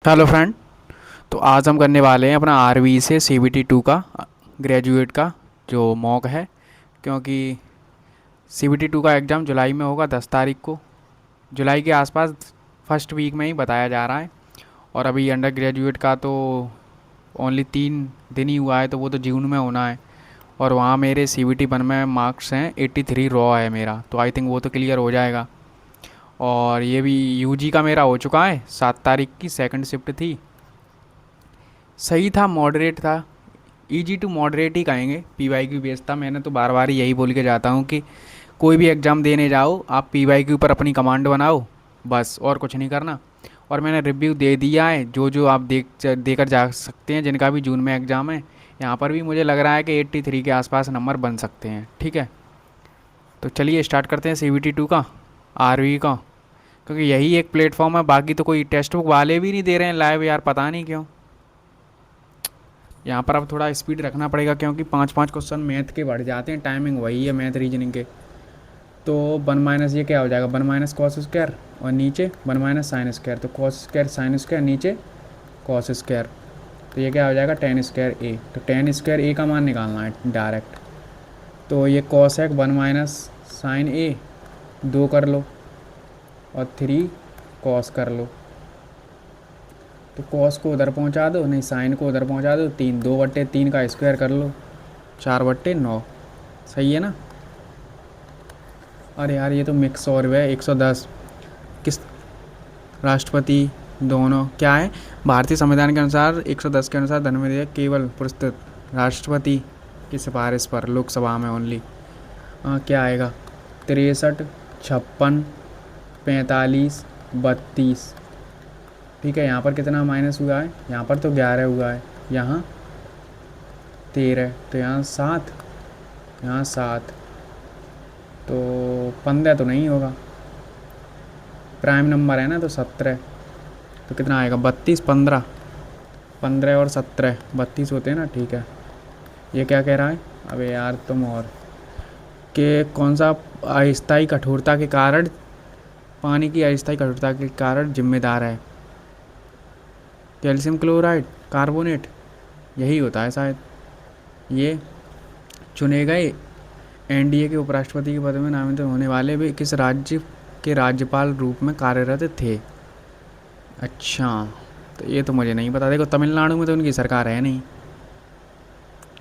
Hello friend. तो आज हम करने वाले हैं अपना आरवी से सीबीटी टू का ग्रेजुएट का जो मॉक है, क्योंकि सीबीटी टू का एग्ज़ाम जुलाई में होगा 10 तारीख को। जुलाई के आसपास फर्स्ट वीक में ही बताया जा रहा है। और अभी अंडर ग्रेजुएट का तो ओनली 3 दिन ही हुआ है, तो वो तो जून में होना है। और वहाँ मेरे सीबीटी वन में मार्क्स हैं 83 रॉ है मेरा, तो आई थिंक वो तो क्लियर हो जाएगा। और ये भी यूजी का मेरा हो चुका है, 7 तारीख की सेकंड शिफ्ट थी। सही था, मॉडरेट था। इजी टू मॉडरेट ही कहेंगे, पी वाई क्यू बेस्ड था। मैंने तो बार बार यही बोल के जाता हूँ कि कोई भी एग्ज़ाम देने जाओ, आप पी वाई क्यू पर अपनी कमांड बनाओ, बस और कुछ नहीं करना। और मैंने रिव्यू दे दिया है, जो जो आप देकर जा सकते हैं, जिनका भी जून में एग्ज़ाम है। यहाँ पर भी मुझे लग रहा है कि 83 के आसपास नंबर बन सकते हैं। ठीक है, तो चलिए स्टार्ट करते हैं सी बी टी टू का, आर वी का। क्योंकि यही एक प्लेटफॉर्म है, बाकी तो कोई टेक्स्ट बुक वाले भी नहीं दे रहे हैं लाइव यार, पता नहीं क्यों। यहाँ पर अब थोड़ा स्पीड रखना पड़ेगा, क्योंकि 5 5 क्वेश्चन मैथ के बढ़ जाते हैं। टाइमिंग वही है मैथ रीजनिंग के। तो वन माइनस ये क्या हो जाएगा, वन माइनस कॉस स्क्वायर, और नीचे वन माइनस साइन स्क्वायर, तो कॉस स्क्वायर साइन स्क्वायर, नीचे कॉस स्क्वायर। तो ये क्या हो जाएगा, टेन स्क्वायर ए। तो टेन स्क्वायर ए का मान निकालना है डायरेक्ट। तो ये कॉस है वन माइनस साइन ए, दो कर लो, और थ्री कॉस कर लो। तो कॉस को उधर पहुंचा दो, नहीं साइन को उधर पहुंचा दो, तीन, 2/3 का स्क्वायर कर लो, 4/9। सही है ना। अरे यार ये तो मिक्स और है, 110 किस राष्ट्रपति दोनों क्या है। भारतीय संविधान के अनुसार 110 के अनुसार धर्मनिरपेक्ष केवल पुरस्कृत राष्ट्रपति की सिफारिश पर लोकसभा में ओनली। क्या आएगा, 63, 56, 45, 32। ठीक है, यहाँ पर कितना माइनस हुआ है, यहाँ पर तो 11 हुआ है, यहाँ 13, तो यहाँ 7, यहाँ 7, तो 15 तो नहीं होगा, प्राइम नंबर है ना, तो 17। तो कितना आएगा, 32, 15, 15 और 17, 32 होते हैं ना। ठीक है, ये क्या कह रहा है, अबे यार तुम, और कि कौन सा अस्थायी कठोरता के कारण, पानी की अस्थायी कठोरता के कारण जिम्मेदार है। कैल्शियम क्लोराइड, कार्बोनेट, यही होता है शायद। ये चुने गए एनडीए के उपराष्ट्रपति के पद में नामित होने वाले भी किस राज्य के राज्यपाल रूप में कार्यरत थे। अच्छा, तो ये तो मुझे नहीं पता। देखो तमिलनाडु में तो उनकी सरकार है नहीं।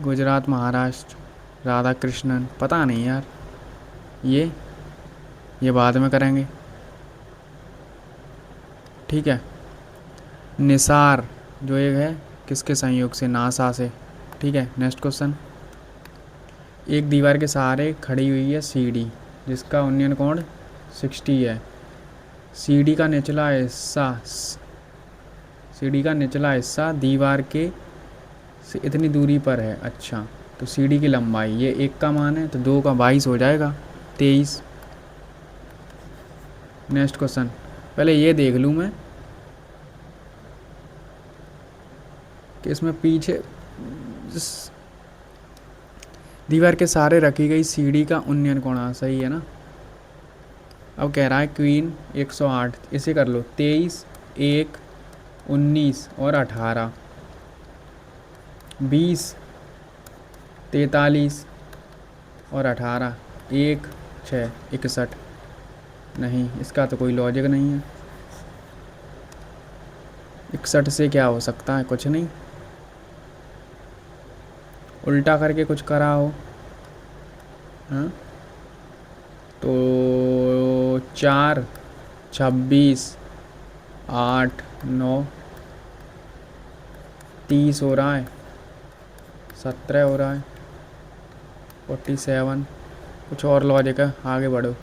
गुजरात, महाराष्ट्र, राधा कृष्णन, पता नहीं यार। ये बाद में करेंगे। ठीक है, निसार जो एक है, किसके संयोग से, नासा से। ठीक है, नेक्स्ट क्वेश्चन। एक दीवार के सहारे खड़ी हुई है सीढ़ी, जिसका उन्नयन कोण 60 है। सीढ़ी का निचला हिस्सा, सीढ़ी का निचला हिस्सा दीवार के से इतनी दूरी पर है। अच्छा, तो सीढ़ी की लंबाई, ये एक का मान है, तो दो का 22 हो जाएगा, 23। नेक्स्ट क्वेश्चन, पहले ये देख लूँ मैं कि इसमें पीछे दीवार के सहारे रखी गई सीढ़ी का उन्नयन कोण, सही है ना। अब कह रहा है क्वीन 108, इसे कर लो 23, 1, 19 और 18, 20, 43 और 18, 1, 6, 61। नहीं, इसका तो कोई लॉजिक नहीं है। 61 से क्या हो सकता है, कुछ नहीं। उल्टा करके कुछ करा हो। हाँ, तो 4, 26, 8, 9, 30 हो रहा है, 17 हो रहा है, 47। कुछ और लॉजिक है, आगे बढ़ो।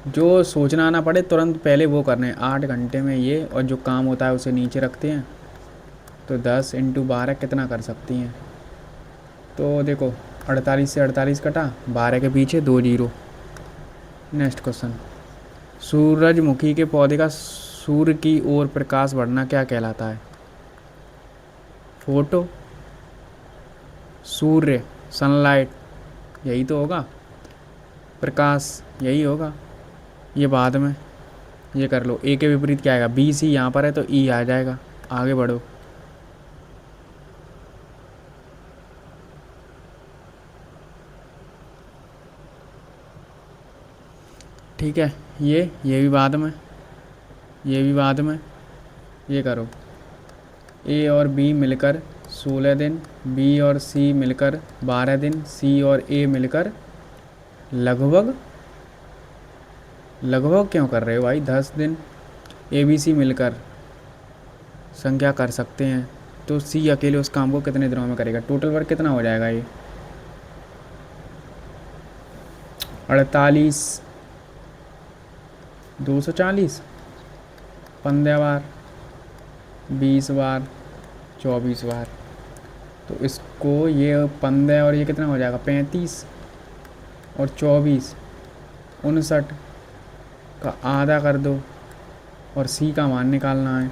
जो सोचना ना पड़े तुरंत पहले वो करने, 8 घंटे में ये, और जो काम होता है उसे नीचे रखते हैं। तो 10 × 12 कितना कर सकती हैं। तो देखो 48 से 48 कटा, 12 के पीछे 2 जीरो। नेक्स्ट क्वेश्चन, सूरजमुखी के पौधे का सूर्य की ओर प्रकाश बढ़ना क्या कहलाता है। फोटो, सूर्य, सनलाइट, यही तो होगा, प्रकाश यही होगा, ये बाद में। ये कर लो, ए के विपरीत क्या आएगा, बी सी यहाँ पर है तो ई आ जाएगा। आगे बढ़ो। ठीक है, ये भी बाद में, ये भी बाद में। ये करो, ए और बी मिलकर 16 दिन, बी और सी मिलकर 12 दिन, सी और ए मिलकर लगभग, लगभग क्यों कर रहे हो भाई, 10 दिन। ए बी सी मिलकर संख्या कर सकते हैं, तो सी अकेले उस काम को कितने दिनों में करेगा, टोटल वर्क कितना हो जाएगा ये, 48, 240, 15 बार, 20 बार, 24 बार। तो इसको ये 15 और ये कितना हो जाएगा, 35 और 24, 59 का आधा कर दो, और सी का मान निकालना है।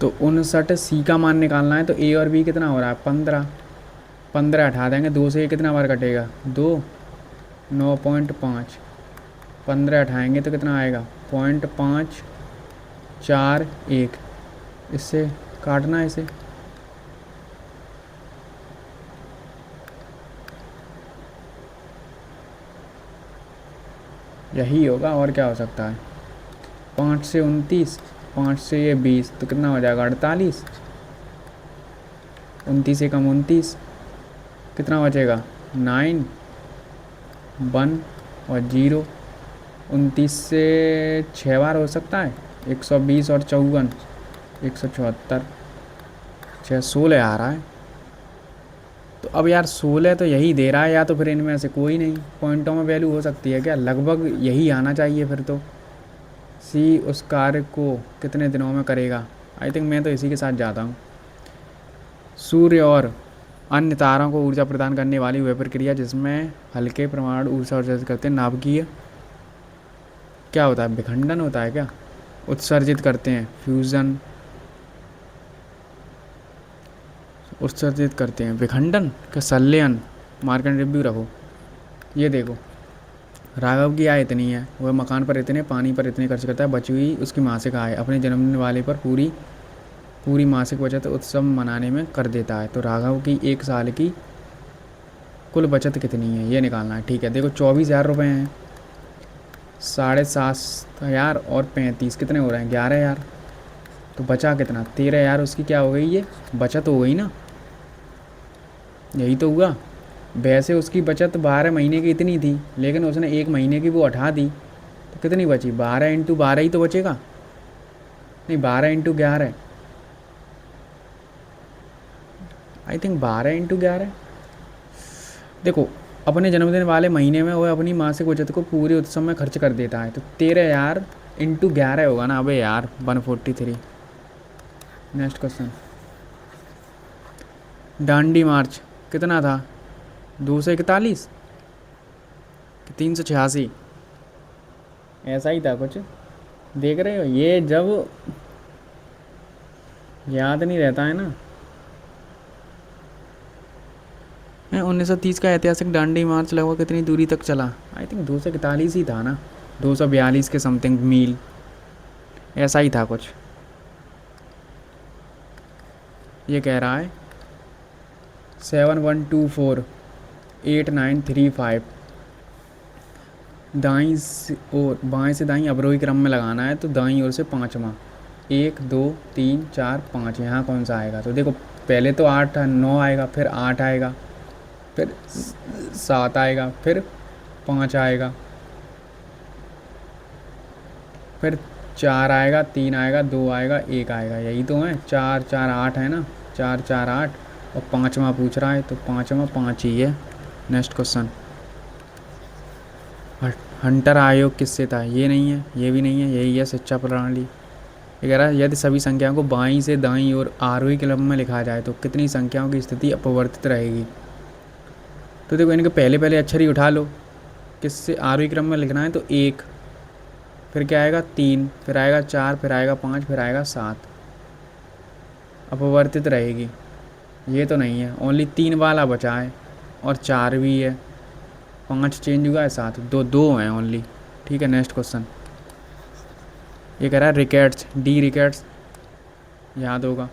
तो 59 सी का मान निकालना है, तो ए और बी कितना हो रहा है, 15, 15 हटा देंगे, 2 से ये कितना बार कटेगा, 2, 9.5, 15 हटाएंगे तो कितना आएगा, 0.541, इससे काटना है इसे। यही होगा और क्या हो सकता है। 5 से 29, 5 से ये 20, तो कितना हो जाएगा, 48, 29 से कम 29, कितना बचेगा, 9, 1 और 0। 29 से 6 बार हो सकता है, 120 और 54, 174, 6, 16 आ रहा है। तो अब यार 16 तो यही दे रहा है, या तो फिर इनमें से कोई नहीं, पॉइंटों में वैल्यू हो सकती है क्या, लगभग यही आना चाहिए फिर तो। सी उस कार्य को कितने दिनों में करेगा, आई थिंक मैं तो इसी के साथ जाता हूँ। सूर्य और अन्य तारों को ऊर्जा प्रदान करने वाली वह प्रक्रिया जिसमें हल्के परमाणु ऊर्जा उत्सर्जित करते हैं, नाभिकीय क्या होता है, विखंडन होता है क्या, उत्सर्जित करते हैं, फ्यूज़न, उत्सर्जित करते हैं, विखंडन का संलयन, मार्केट रिव्यू रखो। ये देखो, राघव की आय इतनी है, वह मकान पर इतने, पानी पर इतने खर्च करता है, बची हुई उसकी मासिक आय अपने जन्मदिन वाले पर पूरी पूरी मासिक बचत उत्सव मनाने में कर देता है। तो राघव की 1 साल की कुल बचत कितनी है, ये निकालना है। ठीक है, देखो 24,000 रुपये हैं, 7,500 और 35 कितने हो रहे हैं, 11,000। तो बचा कितना, 13,000 उसकी क्या हो गई, ये बचत हो गई ना, यही तो हुआ। वैसे उसकी बचत 12 महीने की इतनी थी, लेकिन उसने 1 महीने की वो हटा दी, तो कितनी बची, 12 × 12 ही तो बचेगा, नहीं 12 × 11, आई थिंक 12 × 11। देखो, अपने जन्मदिन वाले महीने में वह अपनी मासिक बचत को पूरे उत्सव में खर्च कर देता है, तो 13,000 × 11 होगा ना, अबे यार 143। नेक्स्ट क्वेश्चन, डांडी मार्च कितना था, 241 कि 386, ऐसा ही था कुछ, देख रहे हो, ये जब याद नहीं रहता है ना। 1930 का ऐतिहासिक डांडी मार्च लगभग कितनी दूरी तक चला, आई थिंक 241 ही था ना, 242 के समथिंग मील, ऐसा ही था कुछ। ये कह रहा है 71248935, दाईं और बाएं से दाईं अवरोही क्रम में लगाना है, तो दाईं ओर से 5वां, 1 2 3 4 5, यहाँ कौन सा आएगा, तो देखो पहले तो 8 9 आएगा, फिर 8 आएगा, फिर 7 आएगा, फिर 5 आएगा, फिर 4 आएगा, 3 आएगा, 2 आएगा, 1 आएगा, यही तो है, 4 4 8 है ना, 4 4 8, और 5वां पूछ रहा है, तो 5वां 5 ही है। नेक्स्ट क्वेश्चन, हंटर आयोग किससे था, ये नहीं है, ये भी नहीं है, यही है शिक्षा प्रणाली। ये कह रहा है यदि सभी संख्याओं को बाईं से दाईं और आरोही क्रम में लिखा जाए तो कितनी संख्याओं की स्थिति अपरिवर्तित रहेगी। तो देखो, इनके पहले पहले अक्षर ही उठा लो, किससे आरोही क्रम में लिखना है, तो 1, फिर क्या आएगा 3, फिर आएगा 4, फिर आएगा 5, फिर आएगा 7, अपरिवर्तित रहेगी। ये तो नहीं है, ओनली 3 वाला बचा है, और 4 भी है, 5 चेंज हुआ है, 7, 2 2 हैं ओनली, ठीक है, नेक्स्ट क्वेश्चन ये कह रहा है रिकेट्स, डी रिकेट्स याद होगा।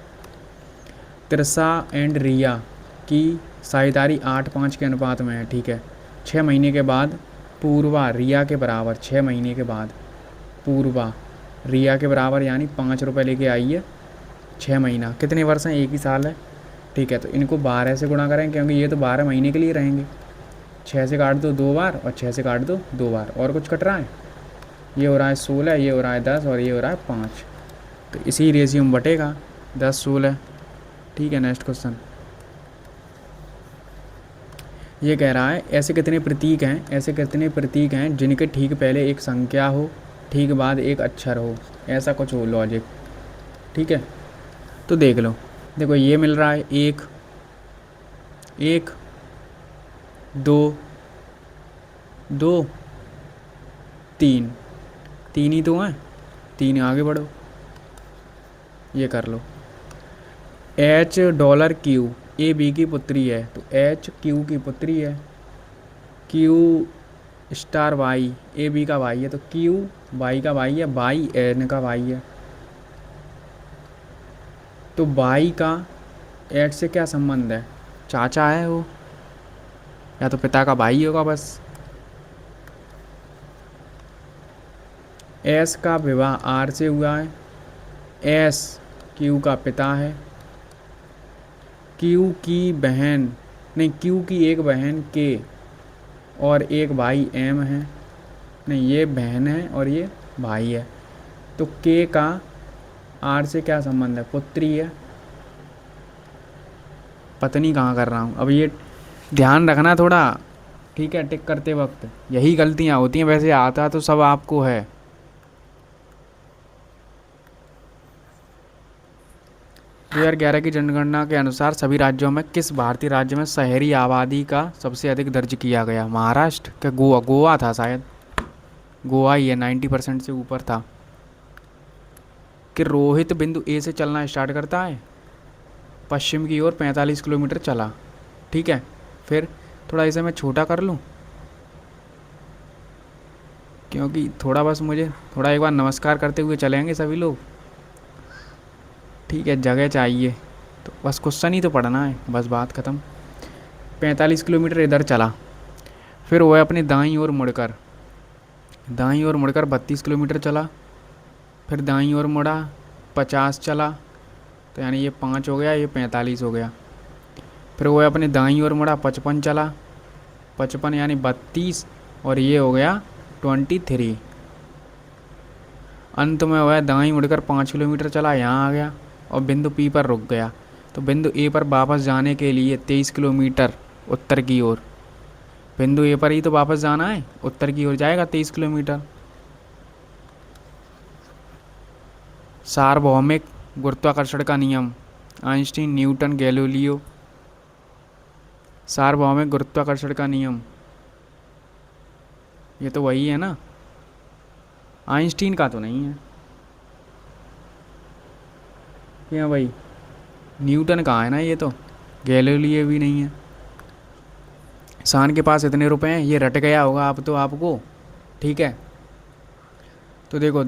तिरसा एंड रिया की साझेदारी 8-5 के अनुपात में है, ठीक है। 6 महीने के बाद पूर्वा रिया के बराबर, 6 महीने के बाद पूर्वा रिया के बराबर यानी 5 रुपये लेके आई है। 6 महीना कितने वर्ष हैं, एक ही साल है, ठीक है। तो इनको 12 से गुणा करें क्योंकि ये तो 12 महीने के लिए रहेंगे। 6 से काट दो 2 बार और 6 से काट दो 2 बार, और कुछ कट रहा है। ये हो रहा है 16, ये हो रहा है 10 और ये हो रहा है 5। तो इसी रेशियो में बटेगा 10-16, ठीक है। नेक्स्ट क्वेश्चन ये कह रहा है ऐसे कितने प्रतीक हैं, ऐसे कितने प्रतीक हैं जिनके ठीक पहले एक संख्या हो, ठीक बाद एक अक्षर हो, ऐसा कुछ हो लॉजिक, ठीक है। तो देख लो, देखो ये मिल रहा है 1 1 2 2 3, 3 ही तो हैं, 3 आगे बढ़ो, ये कर लो। $Q ए बी की पुत्री है, तो Q की पुत्री है। Q star Y A B का भाई है, तो Q वाई का भाई है, वाई N का भाई है। तो वाई का एच से क्या संबंध है, चाचा है वो, या तो पिता का भाई होगा बस। एस का विवाह आर से हुआ है, एस क्यू का पिता है। क्यू की बहन नहीं, क्यू की एक बहन के और एक भाई एम है, नहीं ये बहन है और ये भाई है। तो के का आर से क्या संबंध है, पुत्री है। पत्नी कहाँ कर रहा हूँ अब, ये ध्यान रखना थोड़ा, ठीक है। टिक करते वक्त यही गलतियाँ होती हैं, वैसे आता तो सब आपको है। 2011 की जनगणना के अनुसार सभी राज्यों में किस भारतीय राज्य में शहरी आबादी का सबसे अधिक दर्ज किया गया, महाराष्ट्र क्या गोवा, गोवा था शायद, गोवा ही है, 90% से ऊपर था। कि रोहित बिंदु ए से चलना स्टार्ट करता है, पश्चिम की ओर 45 किलोमीटर चला, ठीक है। फिर थोड़ा इसे मैं छोटा कर लूँ क्योंकि थोड़ा बस मुझे थोड़ा एक बार नमस्कार करते हुए चलेंगे सभी लोग, ठीक है। जगह चाहिए तो बस क्वेश्चन ही तो पढ़ना है, बस बात ख़त्म। 45 किलोमीटर इधर चला, फिर वह अपनी दाईं ओर मुड़कर 32 किलोमीटर चला, फिर दाईं ओर मुड़ा 50 चला, तो यानी ये 5 हो गया, ये 45 हो गया। फिर वह अपने दाईं ओर मुड़ा 55 चला, 55 यानी 32 और ये हो गया 23। अंत में वह दाईं मुड़कर 5 किलोमीटर चला, यहाँ आ गया और बिंदु पी पर रुक गया। तो बिंदु ए पर वापस जाने के लिए 23 किलोमीटर उत्तर की ओर, बिंदु ए पर ही तो वापस जाना है, उत्तर की ओर जाएगा 23 किलोमीटर। सार्वभौमिक गुरुत्वाकर्षण का नियम, आइंस्टीन, न्यूटन, गैलीलियो। सार्वभौमिक गुरुत्वाकर्षण का नियम ये तो वही है ना, आइंस्टीन का तो नहीं है, क्या भाई, न्यूटन का है ना ये तो, गैलीलियो भी नहीं है। शान के पास इतने रुपए हैं, ये रट गया होगा अब तो आपको, ठीक है। तो देखो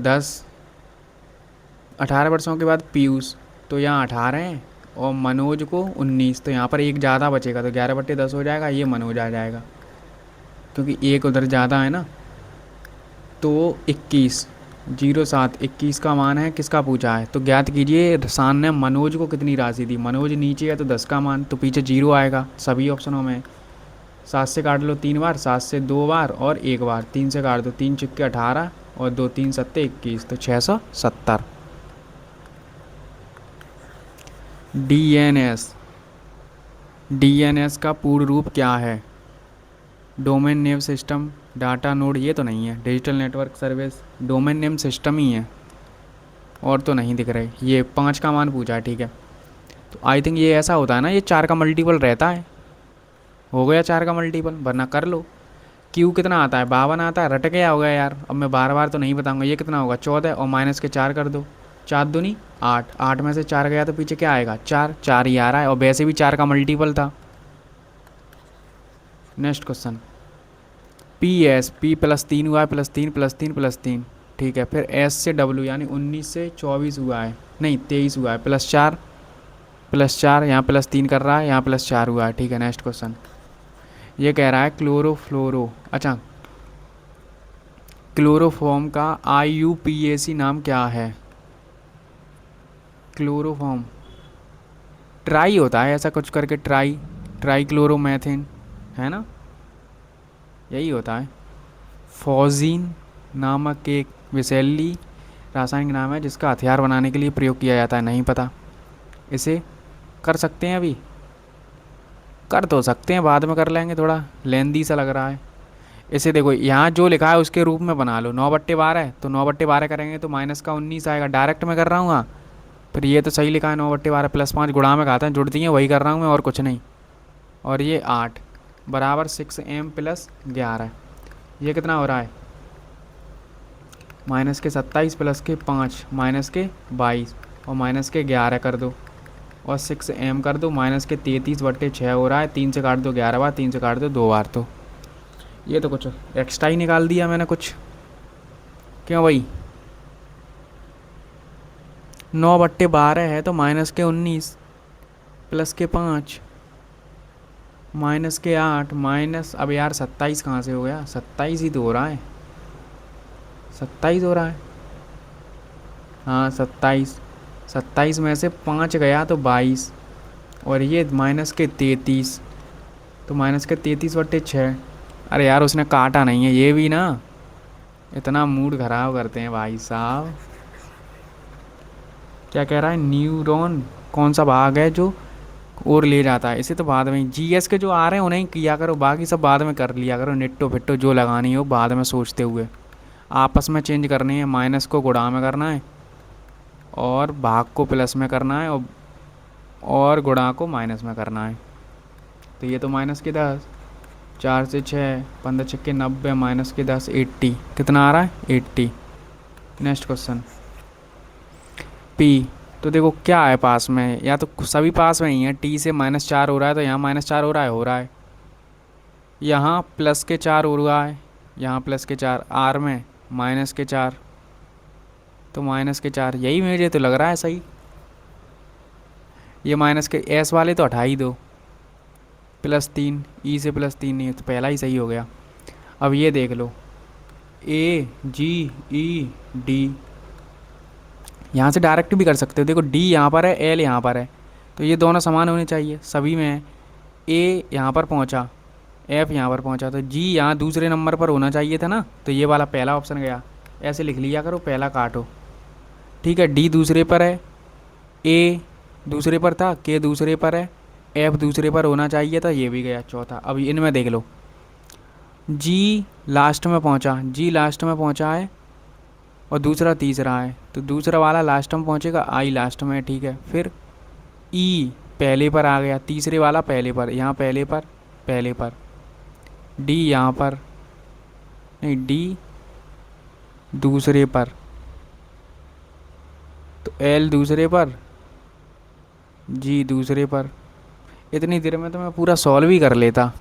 18 वर्षों के बाद पीयूष, तो यहाँ 18 हैं और मनोज को 19, तो यहाँ पर एक ज़्यादा बचेगा, तो 11/10 हो जाएगा, ये मनोज आ जाएगा क्योंकि एक उधर ज़्यादा है ना। तो 21 07 21 का मान है, किसका पूछा है, तो ज्ञात कीजिए शान ने मनोज को कितनी राशि दी। मनोज नीचे है तो 10 का मान, तो पीछे 0 आएगा सभी ऑप्शनों में। 7 से काट लो 3 बार, 7 से 2 बार और 1 बार, 3 से काट दो 3 छिक्के 18 और 2 3 सत्ते 21, तो 670। डीएनएस का पूर्ण रूप क्या है, domain name system, data node, ये तो नहीं है। Digital network service, domain name system ही है, और तो नहीं दिख रहे। ये 5 का मान पूछा है, ठीक है। तो आई थिंक ये ऐसा होता है ना, ये 4 का मल्टीपल रहता है, हो गया 4 का मल्टीपल, वरना कर लो। क्यू कितना आता है, 52 आता है, रट गया होगा यार, अब मैं बार बार तो नहीं बताऊंगा। ये कितना होगा 14 और माइनस के 4 कर दो, 4 दूनी 8, 8 में से 4 गया तो पीछे क्या आएगा 4, 4 ही आ रहा है, और वैसे भी 4 का मल्टीपल था। नेक्स्ट क्वेश्चन, पी प्लस 3 हुआ है, प्लस 3 प्लस 3 प्लस 3। ठीक है, फिर एस से डब्ल्यू यानी 19 से 24 हुआ है, नहीं 23 हुआ है, प्लस 4 यहाँ प्लस 3 कर रहा है, यहाँ प्लस 4 हुआ है। ठीक है, नेक्स्ट क्वेश्चन ये कह रहा है क्लोरोफ्लोरो, अच्छा क्लोरोफॉर्म का IUPAC नाम क्या है? क्लोरोफॉर्म ट्राई होता है ऐसा कुछ करके, ट्राई क्लोरोमेथिन, है ना, यही होता है। फॉजीन नामक एक विषैली रासायनिक नाम है जिसका हथियार बनाने के लिए प्रयोग किया जाता है, नहीं पता। इसे कर सकते हैं अभी, कर तो सकते हैं, बाद में कर लेंगे, थोड़ा लेंदी सा लग रहा है। इसे देखो यहाँ जो लिखा है उसके रूप में बना लो, 9/12 तो 9/12 करेंगे तो माइनस का 19 आएगा, डायरेक्ट में कर रहा हूँ। हाँ, फिर ये तो सही लिखा है 9/12 प्लस 5 गुणा में खाते हैं जुड़ती हैं, वही कर रहा हूँ मैं और कुछ नहीं। और ये 8 बराबर 6m प्लस 11, ये कितना हो रहा है? माइनस के 27 प्लस के 5 माइनस के 22 और माइनस के 11 कर दो और 6m कर दो, माइनस के 33/6 हो रहा है। 3 से काट दो 11 बार, 3 से काट दो 2 बार, तो ये तो कुछ एक्स्ट्रा ही निकाल दिया मैंने कुछ, क्यों भाई? 9/12 है तो माइनस के 19 प्लस के 5 माइनस के 8 माइनस, अब यार 27 कहाँ से हो गया? 27 ही तो हो रहा है, 27 हो रहा है। हाँ 27, 27 में से 5 गया तो 22 और ये माइनस के 33, तो माइनस के 33/6। अरे यार उसने काटा नहीं है ये भी ना, इतना मूड खराब करते हैं भाई साहब। क्या कह रहा है? न्यूरॉन कौन सा भाग है जो और ले जाता है? इसे तो बाद में GS के जो आ रहे हैं उन्हें किया करो, बाकी सब बाद में कर लिया करो, निट्टो फिट्टो जो लगानी हो बाद में सोचते हुए। आपस में चेंज करनी है, माइनस को गुणा में करना है और भाग को प्लस में करना है और गुणा को माइनस में करना है। तो ये तो माइनस के 10, 4 से 6 15 6 90 माइनस के 10 80, कितना आ रहा है? 80। नेक्स्ट क्वेश्चन P, तो देखो क्या है पास में, या तो सभी पास में ही है। T से -4 हो रहा है तो यहाँ -4 हो रहा है, यहाँ प्लस के 4 हो रहा है, यहाँ प्लस के 4, R में माइनस के 4 तो माइनस के 4, यही मुझे तो लग रहा है सही। ये माइनस के S वाले तो हटा ही दो, +3 E से +3 नहीं है तो पहला ही सही हो गया। अब ये देख लो AGED, यहाँ से डायरेक्ट भी कर सकते हो। देखो D यहाँ पर है, L यहाँ पर है, तो ये दोनों समान होने चाहिए, सभी में है। A यहाँ पर पहुँचा, F यहाँ पर पहुँचा, तो G यहाँ दूसरे नंबर पर होना चाहिए था ना, तो ये वाला पहला ऑप्शन गया। ऐसे लिख लिया करो, पहला काटो। ठीक है, D दूसरे पर है, A दूसरे पर था, K दूसरे पर है, F दूसरे पर होना चाहिए था, ये भी गया चौथा। अब इनमें देख लो, G लास्ट में पहुँचा है और दूसरा तीसरा है, तो दूसरा वाला लास्ट में पहुँचेगा, I लास्ट में है। ठीक है, फिर E पहले पर आ गया, तीसरे वाला पहले पर, यहाँ पहले पर D यहाँ पर नहीं, D दूसरे पर, तो L दूसरे पर, G दूसरे पर। इतनी देर में तो मैं पूरा सॉल्व ही कर लेता,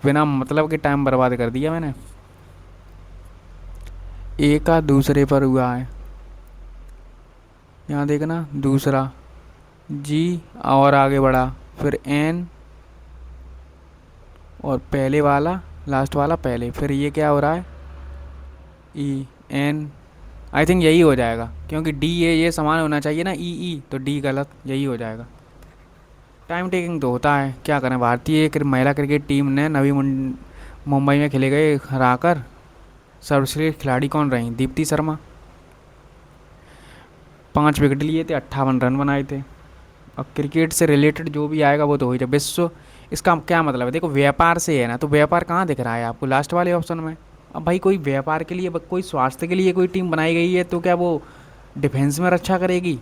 बिना मतलब के टाइम बर्बाद कर दिया मैंने। A का दूसरे पर हुआ है, यहाँ देखना दूसरा, G और आगे बढ़ा, फिर N और पहले वाला लास्ट वाला पहले, फिर ये क्या हो रहा है? E N, आई थिंक यही हो जाएगा क्योंकि D ये समान होना चाहिए ना, E तो D गलत, यही हो जाएगा। टाइम टेकिंग तो होता है, क्या करें। भारतीय महिला क्रिकेट टीम ने नवी मुंबई में खेले गए हराकर सर्वश्रेष्ठ खिलाड़ी कौन रही? दीप्ति शर्मा। 5 विकेट लिए थे, 58 रन बनाए थे। और क्रिकेट से रिलेटेड जो भी आएगा वो तो हो जाए। विश्व, इसका क्या मतलब है? देखो व्यापार से है ना, तो व्यापार कहाँ दिख रहा है आपको? लास्ट वाले ऑप्शन में। अब भाई कोई व्यापार के लिए, कोई स्वास्थ्य के लिए कोई टीम बनाई गई है तो क्या वो डिफेंस में रक्षा करेगी?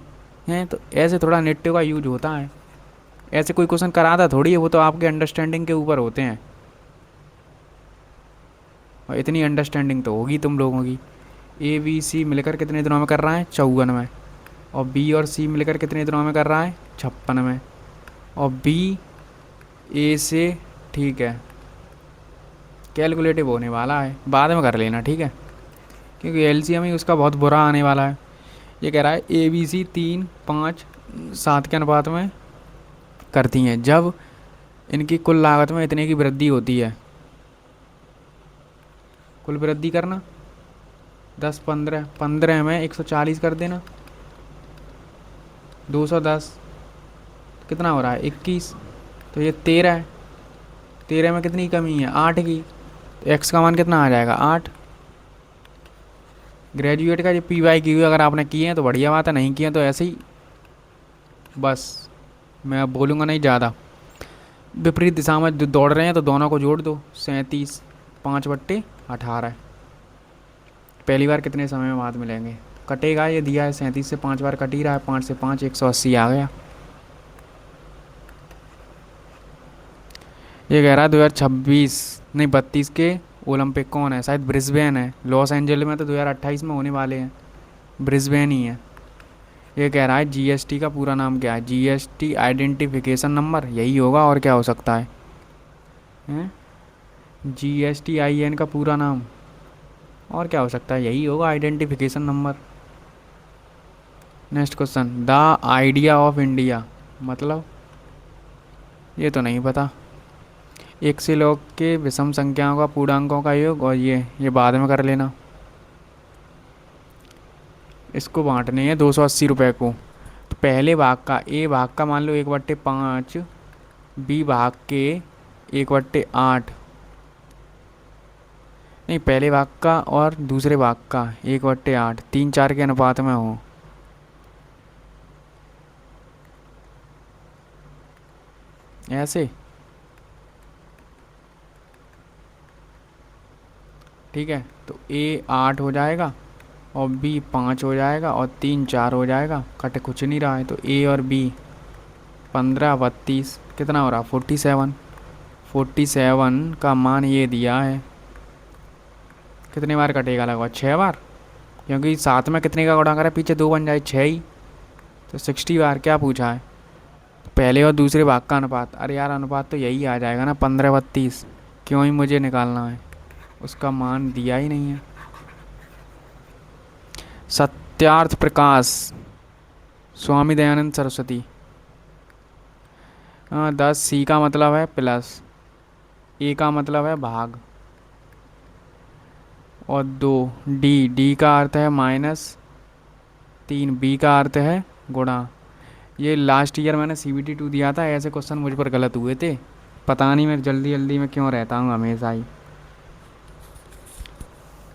हैं तो ऐसे थोड़ा नेटिव का यूज होता है, ऐसे कोई क्वेश्चन कराता थोड़ी है, वो तो आपके अंडरस्टैंडिंग के ऊपर होते हैं। और इतनी अंडरस्टैंडिंग तो होगी तुम लोगों की। ABC मिलकर कितने दिनों में कर रहा है? 54 में। और B और C मिलकर कितने दिनों में कर रहा है? 56 में। और B A से, ठीक है, कैलकुलेटिव होने वाला है, बाद में कर लेना ठीक है, क्योंकि एलसीएम ही उसका बहुत बुरा आने वाला है। ये कह रहा है ए बी सी 3, 5, 7 के अनुपात में करती हैं जब इनकी कुल लागत में इतने की वृद्धि होती है। कुल वृद्धि करना 10, 15, 15 में 140 कर देना, 210 कितना हो रहा है 21, तो ये 13 है। 13 में कितनी कमी है 8 की, तो एक्स का मान कितना आ जाएगा 8। ग्रेजुएट का ये पी वाई क्यू अगर आपने किए हैं तो बढ़िया बात है, नहीं किए तो ऐसे ही बस, मैं अब बोलूँगा नहीं ज़्यादा। विपरीत दिशा में दौड़ रहे हैं तो दोनों को जोड़ दो, 37, 5/18। पहली बार कितने समय में बाद मिलेंगे, कटेगा, ये दिया है 37 से 5 बार कट ही रहा है, 5 से 5 180 आ गया। ये कह रहा है 2026 नहीं 32 के ओलंपिक कौन है, शायद ब्रिस्बेन है। लॉस एंजल्स में तो 2028 में होने वाले हैं, ब्रिस्बेन ही है। ये कह रहा है जीएसटी का पूरा नाम क्या है, जीएसटी आइडेंटिफिकेशन नंबर, यही होगा और क्या हो सकता है, हैं? जीएसटी आईएन का पूरा नाम, और क्या हो सकता है, यही होगा identification number. Next question, the idea of India मतलब, ये तो नहीं पता। एक से लॉग के विषम संख्याओं का पूर्णांकों का योग, और ये बाद में कर लेना। इसको बांटने हैं 280 रुपये को, तो पहले भाग का ए भाग का मान लो 1/5, बी भाग के 1/8, नहीं पहले भाग का और दूसरे भाग का 1/8, 3-4 के अनुपात में हो, ऐसे ठीक है। तो ए 8 हो जाएगा और बी 5 हो जाएगा और 3 4 हो जाएगा, कट कुछ नहीं रहा है, तो ए और बी 15, 32 कितना हो रहा 47। 47 का मान ये दिया है, कितने बार कटेगा, लगभग 6 बार, क्योंकि साथ में कितने का गुणा करा पीछे 2 बन जाए 6 ही, तो 60 बार। क्या पूछा है, तो पहले और दूसरे भाग का अनुपात, अरे यार अनुपात तो यही आ जाएगा ना 15, 32, क्यों ही मुझे निकालना है, उसका मान दिया ही नहीं है। सत्यार्थ प्रकाश, स्वामी दयानंद सरस्वती। 10 सी का मतलब है प्लस, ए का मतलब है भाग, और 2 डी, डी का अर्थ है -3, बी का अर्थ है गुणा। ये लास्ट ईयर मैंने CBT 2 दिया था, ऐसे क्वेश्चन मुझ पर गलत हुए थे, पता नहीं मैं जल्दी जल्दी में क्यों रहता हूँ हमेशा ही।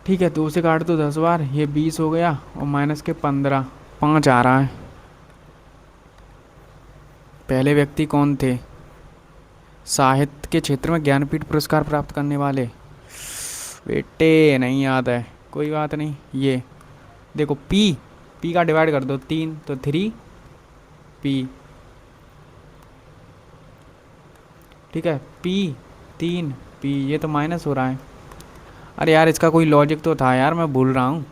ठीक है, 2 से काट दो 10 बार, ये 20 हो गया, और माइनस के 15, 5 आ रहा है। पहले व्यक्ति कौन थे साहित्य के क्षेत्र में ज्ञानपीठ पुरस्कार प्राप्त करने वाले, बेटे नहीं याद है, कोई बात नहीं। ये देखो पी का डिवाइड कर दो 3, तो 3 पी, ठीक है, P 3 P, ये तो माइनस हो रहा है। अरे यार इसका कोई लॉजिक तो था यार, मैं भूल रहा हूँ।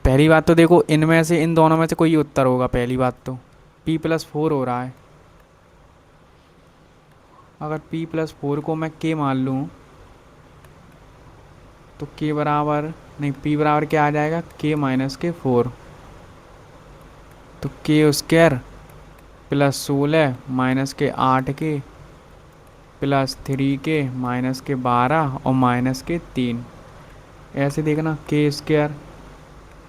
पहली बात तो देखो इनमें से, इन दोनों में से कोई उत्तर होगा, पहली बात तो P+4 हो रहा है। अगर P+4 को मैं K मान लूँ तो K बराबर नहीं, P बराबर क्या आ जाएगा, K-4, तो K² +16 -8K +3K -12 और -3, ऐसे देखना, K²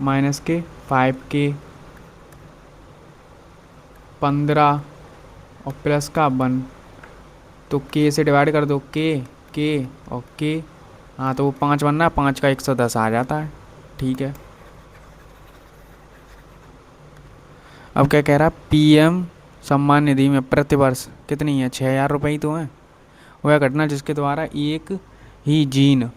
-K 5K 15 और प्लस का 1, तो K से डिवाइड कर दो, K और K, हाँ तो वो 5 बनना, 5 का 110 आ जाता है, ठीक है। अब क्या कह रहा है, PM सम्मान निधि में प्रतिवर्ष कितनी है, 6,000 रुपये ही तो हैं। वह घटना जिसके द्वारा एक ही जीन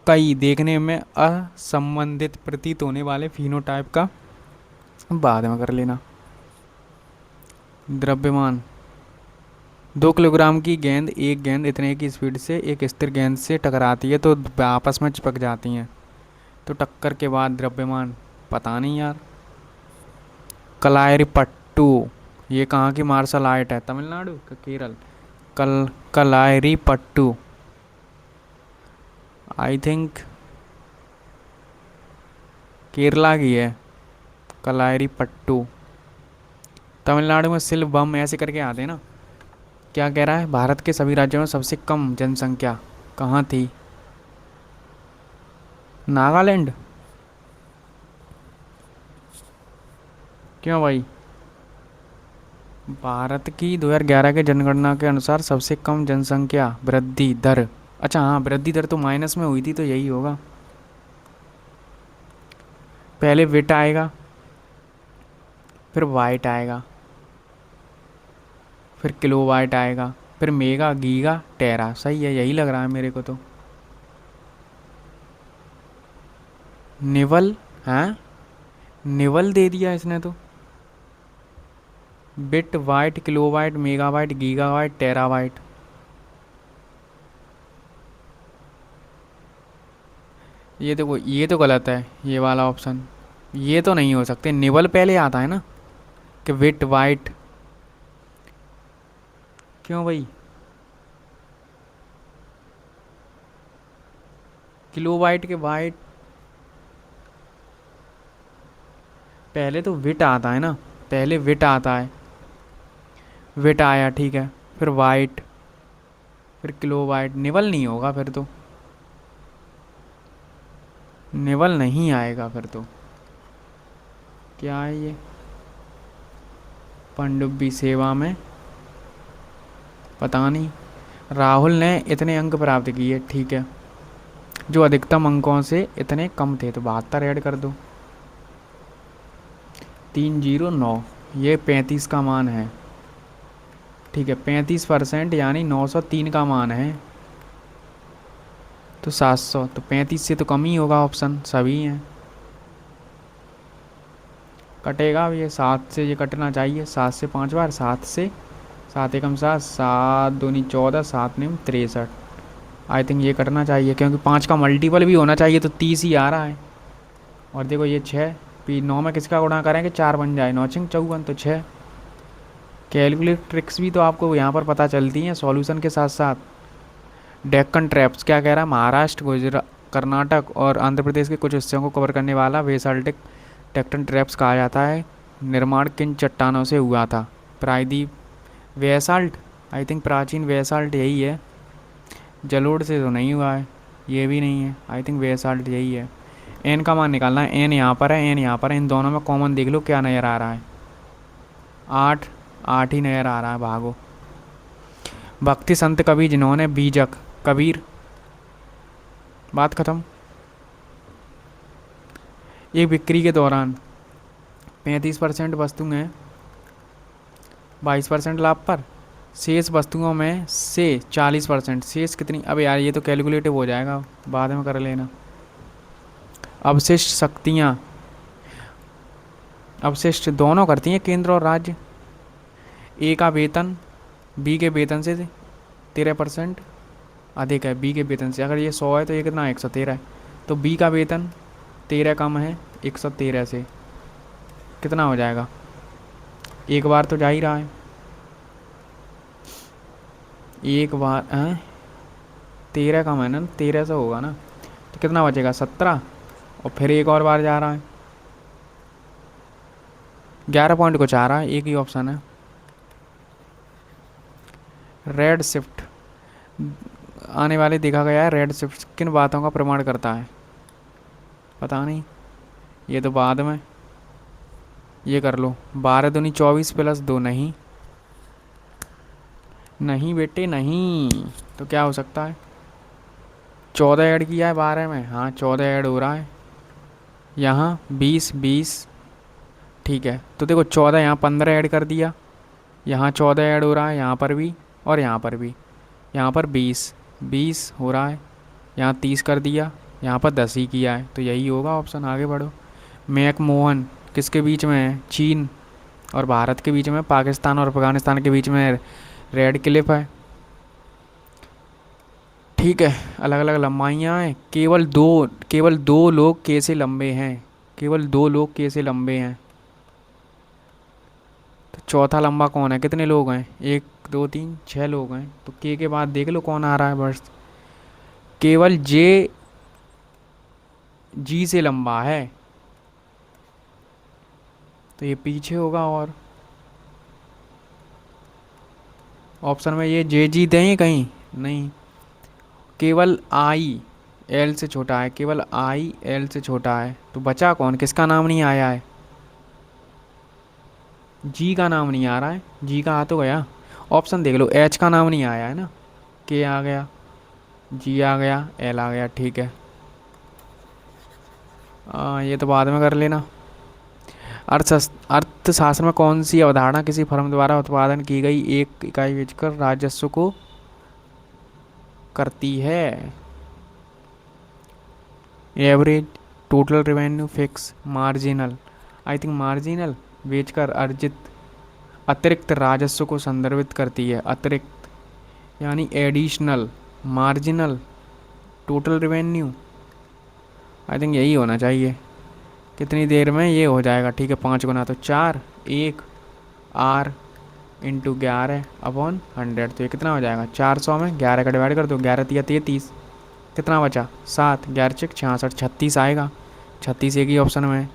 कई देखने में असंबंधित प्रतीत होने वाले फिनोटाइप का, बाद में कर लेना। द्रव्यमान, 2 किलोग्राम की गेंद, एक गेंद इतने की स्पीड से एक स्थिर गेंद से टकराती है तो आपस में चिपक जाती हैं, तो टक्कर के बाद द्रव्यमान पता नहीं यार। कलायरिपट्टू, ये कहाँ की मार्शल आर्ट है, तमिलनाडु का केरल, कल कलायरी पट्टू, आई थिंक केरला की है। कलायरी पट्टू। तमिलनाडु में सिल्वम ऐसे करके आते हैं ना। क्या कह रहा है, भारत के सभी राज्यों में सबसे कम जनसंख्या कहाँ थी? नागालैंड। क्यों भाई? भारत की 2011 के जनगणना के अनुसार सबसे कम जनसंख्या वृद्धि दर। अच्छा हाँ, वृद्धि दर तो माइनस में हुई थी, तो यही होगा। पहले विट आएगा, फिर वाइट आएगा, फिर किलोवाट आएगा, फिर मेगा गीगा टेरा। सही है, यही लग रहा है मेरे को तो। निवल। हैं? निवल दे दिया इसने तो। Bit white, kilowatt, megawatt, gigawatt, terawatt. ये तो गलत है, ये वाला ऑप्शन। ये तो नहीं हो सकते, निवल पहले आता है ना कि विट वाइट। क्यों भाई? किलोवाट के वाइट। पहले तो विट आता है ना, पहले विट आता है। विट आया, ठीक है। फिर वाइट, फिर किलोवाट। निवल नहीं होगा फिर तो। निवल नहीं आएगा फिर तो। क्या है ये? पनडुब्बी सेवा में। पता नहीं। राहुल ने इतने अंक प्राप्त किए, ठीक है। जो अधिकतम अंकों से इतने कम थे, तो 72 ऐड कर दो। 309। ये 35 का मान है, ठीक है। 35% यानी 903 का मान है। तो 700, तो 35 से तो कम ही होगा, ऑप्शन सभी हैं। कटेगा अब ये 7 से, ये कटना चाहिए। 7 से 5 बार, 7 से 7 एकम 7, 7 दूनी 14, 7 निम 63। आई थिंक ये कटना चाहिए, क्योंकि 5 का मल्टीपल भी होना चाहिए, तो 30 ही आ रहा है। और देखो ये 6, पी 9 में किसका गुणा करेंगे, 4 बन जाए, 9 6 54, तो 6। कैलकुलेट ट्रिक्स भी तो आपको यहाँ पर पता चलती हैं सॉल्यूशन के साथ साथ। डेक्कन ट्रैप्स क्या कह रहा है, महाराष्ट्र, गुजरात, कर्नाटक और आंध्र प्रदेश के कुछ हिस्सों को कवर करने वाला बेसाल्टिक टेक्टन ट्रैप्स कहा जाता है। निर्माण किन चट्टानों से हुआ था? प्रायद्वीप, बेसाल्ट। आई थिंक प्राचीन बेसाल्ट यही है। जलोढ़ से तो नहीं हुआ है, ये भी नहीं है। आई थिंक बेसाल्ट यही है। एन का मान निकालना है। एन यहाँ पर है, एन यहाँ पर है, इन दोनों में कॉमन देख लो क्या नज़र आ रहा है। 8। 8 ही नज़र आ रहा है, भागो। भक्ति संत कबीर जिन्होंने बीजक कबीर। बात खत्म। एक बिक्री के दौरान 35% वस्तुएं 22% लाभ पर, शेष वस्तुओं में से 40%। शेष कितनी? अब यार ये तो कैलकुलेटिव हो जाएगा, बाद में कर लेना। अवशिष्ट शक्तियाँ, अवशिष्ट दोनों करती हैं केंद्र और राज्य। ए का वेतन बी के वेतन से 13% अधिक है। बी के वेतन से अगर ये 100 है, तो ये कितना है, 113 है। तो बी का वेतन 13 कम है 113 से, कितना हो जाएगा? एक बार तो जा ही रहा है, एक बार है। 13 कम है ना, 13 से होगा ना, तो कितना बचेगा, 17। और फिर एक और बार जा रहा है, 11 पॉइंट कुछ आ रहा है। एक ही ऑप्शन है। रेड शिफ्ट आने वाले देखा गया है। रेड शिफ्ट किन बातों का प्रमाण करता है? पता नहीं, ये तो बाद में। ये कर लो, 12 दूनी 24 प्लस 2। नहीं नहीं बेटे नहीं, तो क्या हो सकता है? 14 ऐड किया है 12 में, हाँ 14 ऐड हो रहा है। यहाँ 20 20, ठीक है। तो देखो 14, यहाँ 15 ऐड कर दिया, यहाँ 14 ऐड हो रहा है, यहाँ पर भी और यहाँ पर भी। यहाँ पर 20 20 हो रहा है, यहाँ 30 कर दिया, यहाँ पर 10 ही किया है, तो यही होगा ऑप्शन। आगे बढ़ो। मैकमोहन किसके बीच में है? चीन और भारत के बीच में, पाकिस्तान और अफगानिस्तान के बीच में रेड क्लिफ है, ठीक है। अलग अलग लंबाइयाँ हैं। केवल दो लोग कैसे लंबे हैं? केवल 2 लोग कैसे लंबे हैं? तो चौथा लंबा कौन है, कितने लोग हैं, एक दो तीन छः लोग हैं, तो के बाद देख लो कौन आ रहा है बस। केवल जे जी से लंबा है, तो ये पीछे होगा। और ऑप्शन में ये जे जी दें कहीं नहीं। केवल आई एल से छोटा है, केवल आई एल से छोटा है, तो बचा कौन, किसका नाम नहीं आया है, जी का नाम नहीं आ रहा है, जी का आ तो गया। ऑप्शन देख लो, एच का नाम नहीं आया है ना, के आ गया, जी आ गया, एल आ गया, ठीक है। ये तो बाद में कर लेना। अर्थशास्त्र में कौन सी अवधारणा किसी फर्म द्वारा उत्पादन की गई एक इकाई बेचकर राजस्व को करती है। Average, total revenue, fix, marginal. I think marginal, बेचकर अर्जित अतिरिक्त राजस्व को संदर्भित करती है। अतिरिक्त यानी additional, marginal, total revenue. I think यही होना चाहिए। कितनी देर में ये हो जाएगा, ठीक है, 5 गुना तो 4, 1 आर इंटू 11/100, तो ये कितना हो जाएगा, 400 में 11 का डिवाइड कर दो, 11×3 = 33, कितना बचा 7, 11×6 = 66, 36 आएगा। 36 एक ही ऑप्शन में है।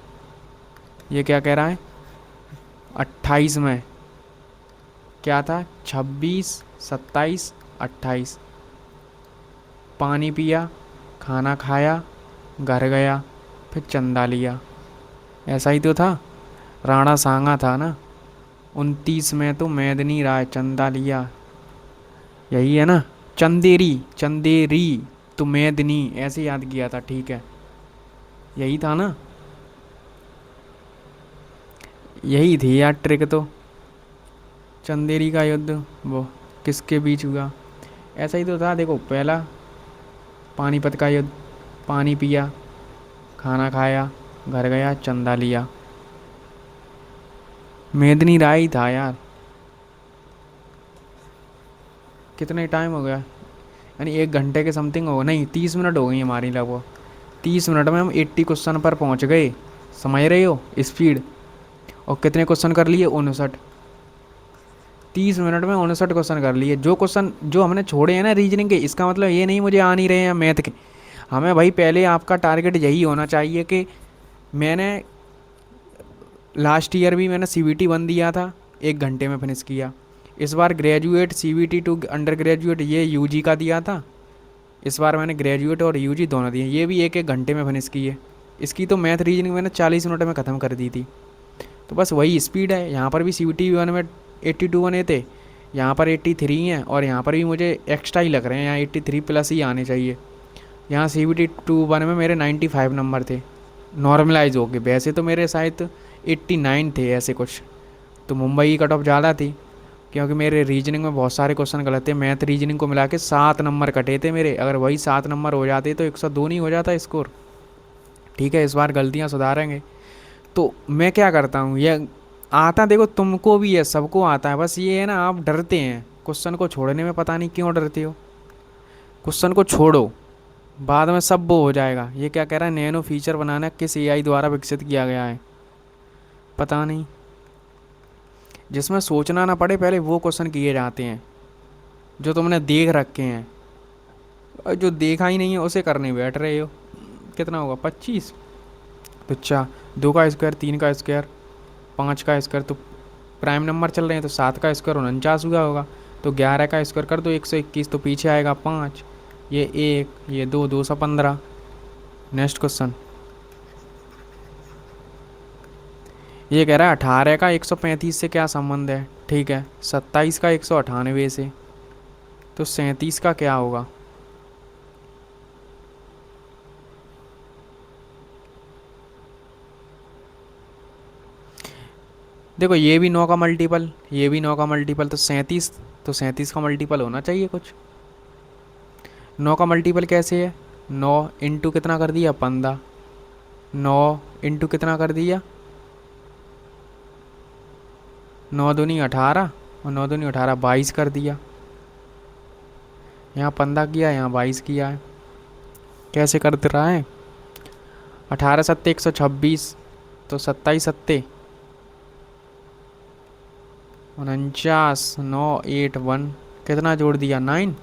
ये क्या कह रहा है, 28 में क्या था, 26, 27, 28। पानी पिया, खाना खाया, घर गया, फिर चंदा लिया, ऐसा ही तो था। राणा सांगा था ना। 29 में तो मेदनी राय, चंदा लिया, यही है ना। चंदेरी, चंदेरी तो मेदनी, ऐसे याद किया था, ठीक है, यही था ना। यही थी यार ट्रिक तो। चंदेरी का युद्ध वो किसके बीच हुआ, ऐसा ही तो था। देखो पहला पानीपत का युद्ध, पानी पिया, खाना खाया, घर गया, चंदा लिया, मेदनी राय ही था यार। कितने टाइम हो गया, यानी 1 घंटे के समथिंग हो, नहीं 30 मिनट हो गई हमारी लगभग। 30 मिनट में हम 80 क्वेश्चन पर पहुंच गए, समझ रहे हो स्पीड। और कितने क्वेश्चन कर लिए, 59। 30 मिनट में 59 क्वेश्चन कर लिए। जो क्वेश्चन जो हमने छोड़े हैं ना रीजनिंग के, इसका मतलब ये नहीं मुझे आ नहीं रहे हैं मैथ के। हमें भाई पहले आपका टारगेट यही होना चाहिए कि मैंने लास्ट ईयर भी मैंने CVT 1 दिया था, 1 घंटे में फिनिश किया। इस बार ग्रेजुएट CVT 2 अंडर ग्रेजुएट ये यूजी का दिया था। इस बार मैंने ग्रेजुएट और यूजी दोनों दिए, ये भी 1-1 घंटे में फिनिश किए। इसकी तो मैथ रीजनिंग मैंने 40 मिनट में ख़त्म कर दी थी। तो बस वही स्पीड है। यहाँ पर भी CVT 1 में 82 बने थे, यहाँ पर 83 हैं, और यहाँ पर भी मुझे एक्स्ट्रा ही लग रहे हैं, यहाँ 83+ ही आने चाहिए। यहाँ CVT 2 1 में मेरे 95 नंबर थे, नॉर्मलाइज हो गए। वैसे तो मेरे शायद 89 थे ऐसे कुछ, तो मुंबई की कट ऑफ ज़्यादा थी, क्योंकि मेरे रीजनिंग में बहुत सारे क्वेश्चन गलत थे। मैथ रीजनिंग को मिला के 7 नंबर कटे थे मेरे। अगर वही 7 नंबर हो जाते तो 102 नहीं हो जाता स्कोर। ठीक है, इस बार गलतियाँ सुधारेंगे। तो मैं क्या करता हूँ, ये आता देखो तुमको भी है, सबको आता है, बस ये है ना आप डरते हैं क्वेश्चन को छोड़ने में, पता नहीं क्यों डरते हो। क्वेश्चन को छोड़ो, बाद में सब वो हो जाएगा। ये क्या कह रहा है, नैनो फीचर बनाना किस AI द्वारा विकसित किया गया है, पता नहीं। जिसमें सोचना ना पड़े, पहले वो क्वेश्चन किए जाते हैं जो तुमने देख रखे हैं, और जो देखा ही नहीं है उसे करने बैठ रहे हो। कितना होगा, 25। तो अच्छा, 2 का स्क्वायर, 3 का स्क्वायर, 5 का स्क्वायर, तो प्राइम नंबर चल रहे हैं, तो 7 का स्क्वायर 49 हुआ होगा। तो 11 का स्क्वायर कर दो, 121, तो पीछे आएगा 5, ये 1, ये 2, 215। नेक्स्ट क्वेश्चन, ये कह रहा है 18 का 135 से क्या संबंध है। ठीक है, 27 का 198 से, तो 37 का क्या होगा। देखो ये भी 9 का मल्टीपल, ये भी 9 का मल्टीपल, तो 37, तो 37 का मल्टीपल होना चाहिए कुछ। 9 का मल्टीपल कैसे है, 9 इंटू कितना कर दिया, 15, 9 इंटू कितना कर दिया, 9 दूनी 18, और 9 दूनी 18, 22 कर दिया। यहाँ 15 किया, यहाँ 22 किया है। कैसे कर दे रहा है, 18 सत्ते 126, तो 27 सत्ते 49 9 8 1 कितना जोड़ दिया 9।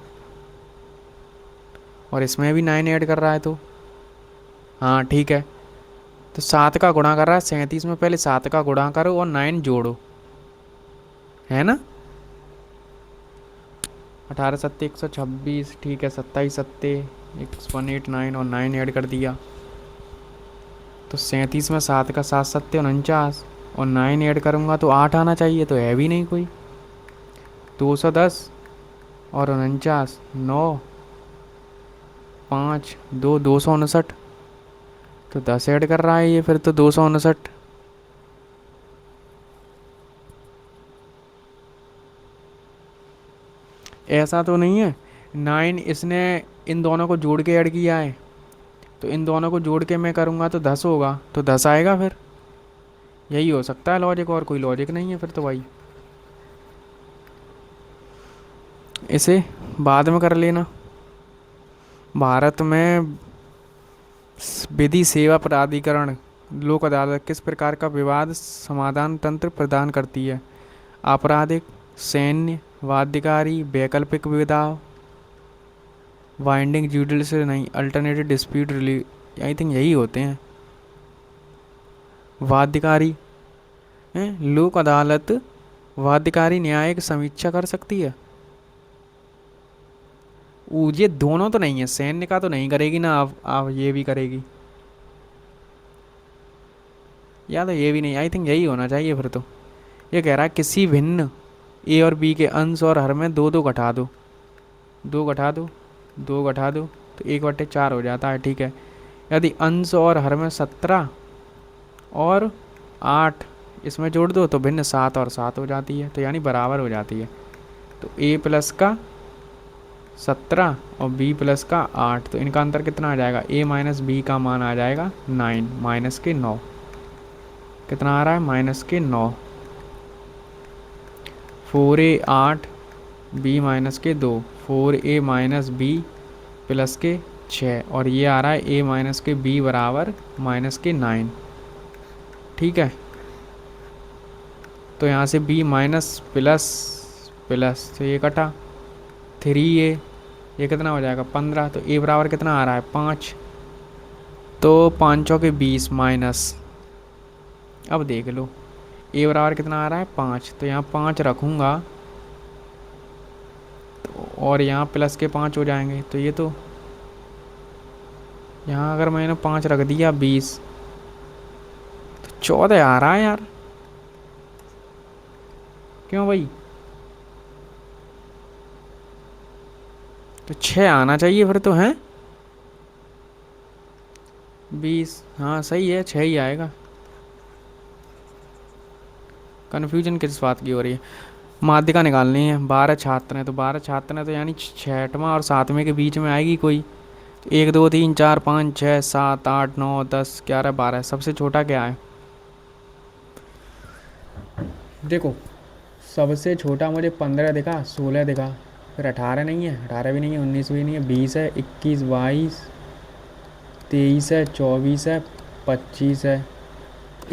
और इसमें भी 9 ऐड कर रहा है तो हाँ ठीक है। तो 7 का गुणा कर रहा है 37 में, पहले 7 का गुणा करो और 9 जोड़ो, है ना। 18 सत्ते 126, ठीक है। 27 सत्ते 189 और 9 ऐड कर दिया। तो 37 में 7 का 7 सत्ते 49 और 9 ऐड करूँगा तो 8 आना चाहिए, तो है भी नहीं कोई। 210 और 49 9 5 2 259, तो 10 ऐड कर रहा है ये फिर तो 259। ऐसा तो नहीं है 9 इसने इन दोनों को जोड़ के ऐड किया है, तो इन दोनों को जोड़ के मैं करूँगा तो 10 होगा, तो 10 आएगा फिर। यही हो सकता है लॉजिक, और कोई लॉजिक नहीं है फिर तो भाई। इसे बाद में कर लेना। भारत में विधि सेवा प्राधिकरण लोक अदालत किस प्रकार का विवाद समाधान तंत्र प्रदान करती है? आपराधिक, सैन्य, वाद्यकारी, वैकल्पिक विवाद, वाइंडिंग जुडिशल नहीं, alternative dispute relieve, I think यही होते हैं। वाद्यकारी हैं, लोक अदालत वाद्यकारी न्यायिक समीक्षा कर सकती है। ये दोनों तो नहीं है, सैन्य का तो नहीं करेगी ना, आप ये भी करेगी, या तो ये भी नहीं। आई थिंक यही होना चाहिए फिर तो। ये कह रहा है किसी भिन्न ए और बी के अंश और हर में दो दो घटा दो, दो घटा दो, दो घटा दो, तो 1/4 हो जाता है, ठीक है। यदि अंश और हर में 17 और 8 इसमें जोड़ दो तो भिन्न 7 और 7 हो जाती है, तो यानी बराबर हो जाती है। तो ए प्लस का 17 और बी प्लस का 8, तो इनका अंतर कितना आ जाएगा? ए माइनस बी का मान आ जाएगा 9 माइनस के 9। कितना आ रहा है? माइनस के 9। 4a 8, बी माइनस के 2, 4a माइनस बी प्लस के 6, और ये आ रहा है a माइनस के b बराबर माइनस के 9, ठीक है। तो यहाँ से b माइनस प्लस प्लस, तो ये कटा 3a, ये कितना हो जाएगा 15, तो a बराबर कितना आ रहा है 5, तो 5 चौके 20 माइनस, अब देख लो a बराबर कितना आ रहा है 5, तो यहाँ 5 रखूँगा तो, और यहाँ प्लस के 5 हो जाएंगे, तो ये तो यहाँ अगर मैंने 5 रख दिया 20, तो 14 आ रहा है यार, क्यों भाई? तो 6 आना चाहिए फिर तो, हैं 20, हाँ सही है 6 ही आएगा। कन्फ्यूजन किस बात की हो रही है? माध्यिका निकालनी है, 12 छात्र हैं, तो 12 छात्र हैं तो यानी 6वां और 7वें के बीच में आएगी कोई। तो 1 2 3 4 5 6 7 8 9 10 11 12, सबसे छोटा क्या है? देखो सबसे छोटा मुझे 15 दिखा, 16 दिखा, फिर 18 नहीं है, 18 भी नहीं है, 19 भी नहीं है, 20 है, 21 22 23 है, 24 है, 25 है,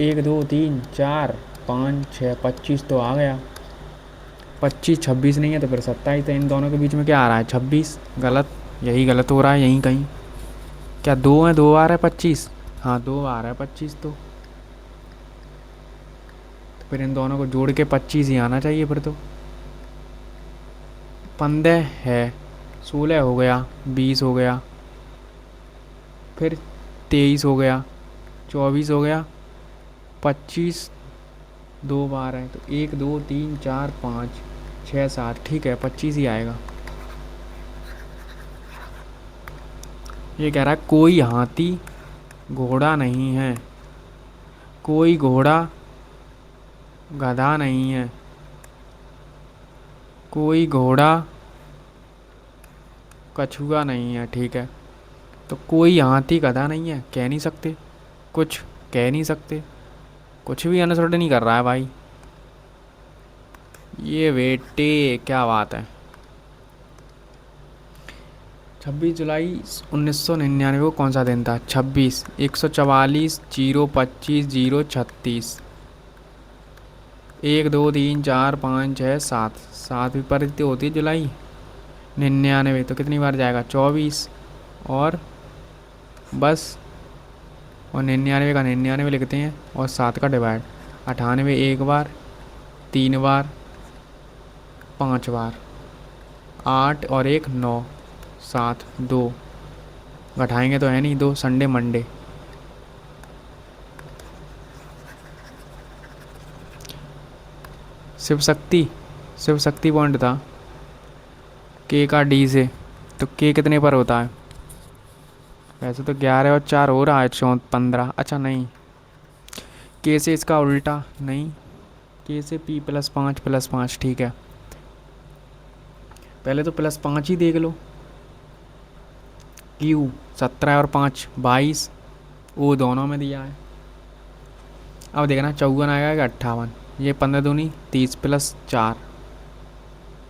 1 2 3 4 5 6 25 तो आ गया। 25 26 नहीं है तो फिर 27, तो इन दोनों के बीच में क्या आ रहा है 26, गलत, यही गलत हो रहा है यहीं कहीं। क्या 2 है, 2 आ रहा है 25, हाँ 2 आ रहा है 25, तो फिर इन दोनों को जोड़ के 25 ही आना चाहिए फिर तो। 15 है, 16 हो गया, 20 हो गया, फिर 23 हो गया, 24 हो गया, 25 2 बार है, तो 1 2 3 4 5 6 7, ठीक है 25 ही आएगा। ये कह रहा है कोई हाथी घोड़ा नहीं है, कोई घोड़ा गधा नहीं है, कोई घोड़ा कछुआ नहीं है, ठीक है। तो कोई हाथी गधा नहीं है, कह नहीं सकते, कुछ कह नहीं सकते, कुछ भी अनुसरण नहीं कर रहा है भाई ये बेटे, क्या बात है। 26 जुलाई 1999 को कौन सा दिन था? 26 144 0 25 0 36, एक दो तीन चार पाँच छः सात, सातवीं परिधि होती है जुलाई। 99 तो कितनी बार जाएगा? 24। और बस, और 99 का 99 लिखते हैं और 7 का डिवाइड। 98 एक बार, 3 बार, 5 बार, 8 और एक 9, 7 2, घटाएंगे तो है नहीं, 2 Sunday Monday. Shiv Shakti, Shiv Shakti point था के का डी से, तो के कितने पर होता है? वैसे तो 11 और 4 हो रहा है, 15। अच्छा नहीं, के से इसका उल्टा नहीं, के से पी +5 +5, ठीक है। पहले तो +5 ही देख लो। क्यू 17 और 5 22, वो दोनों में दिया है। अब देखना 54 आएगा कि 58। ये 15 दूनी 30 +4,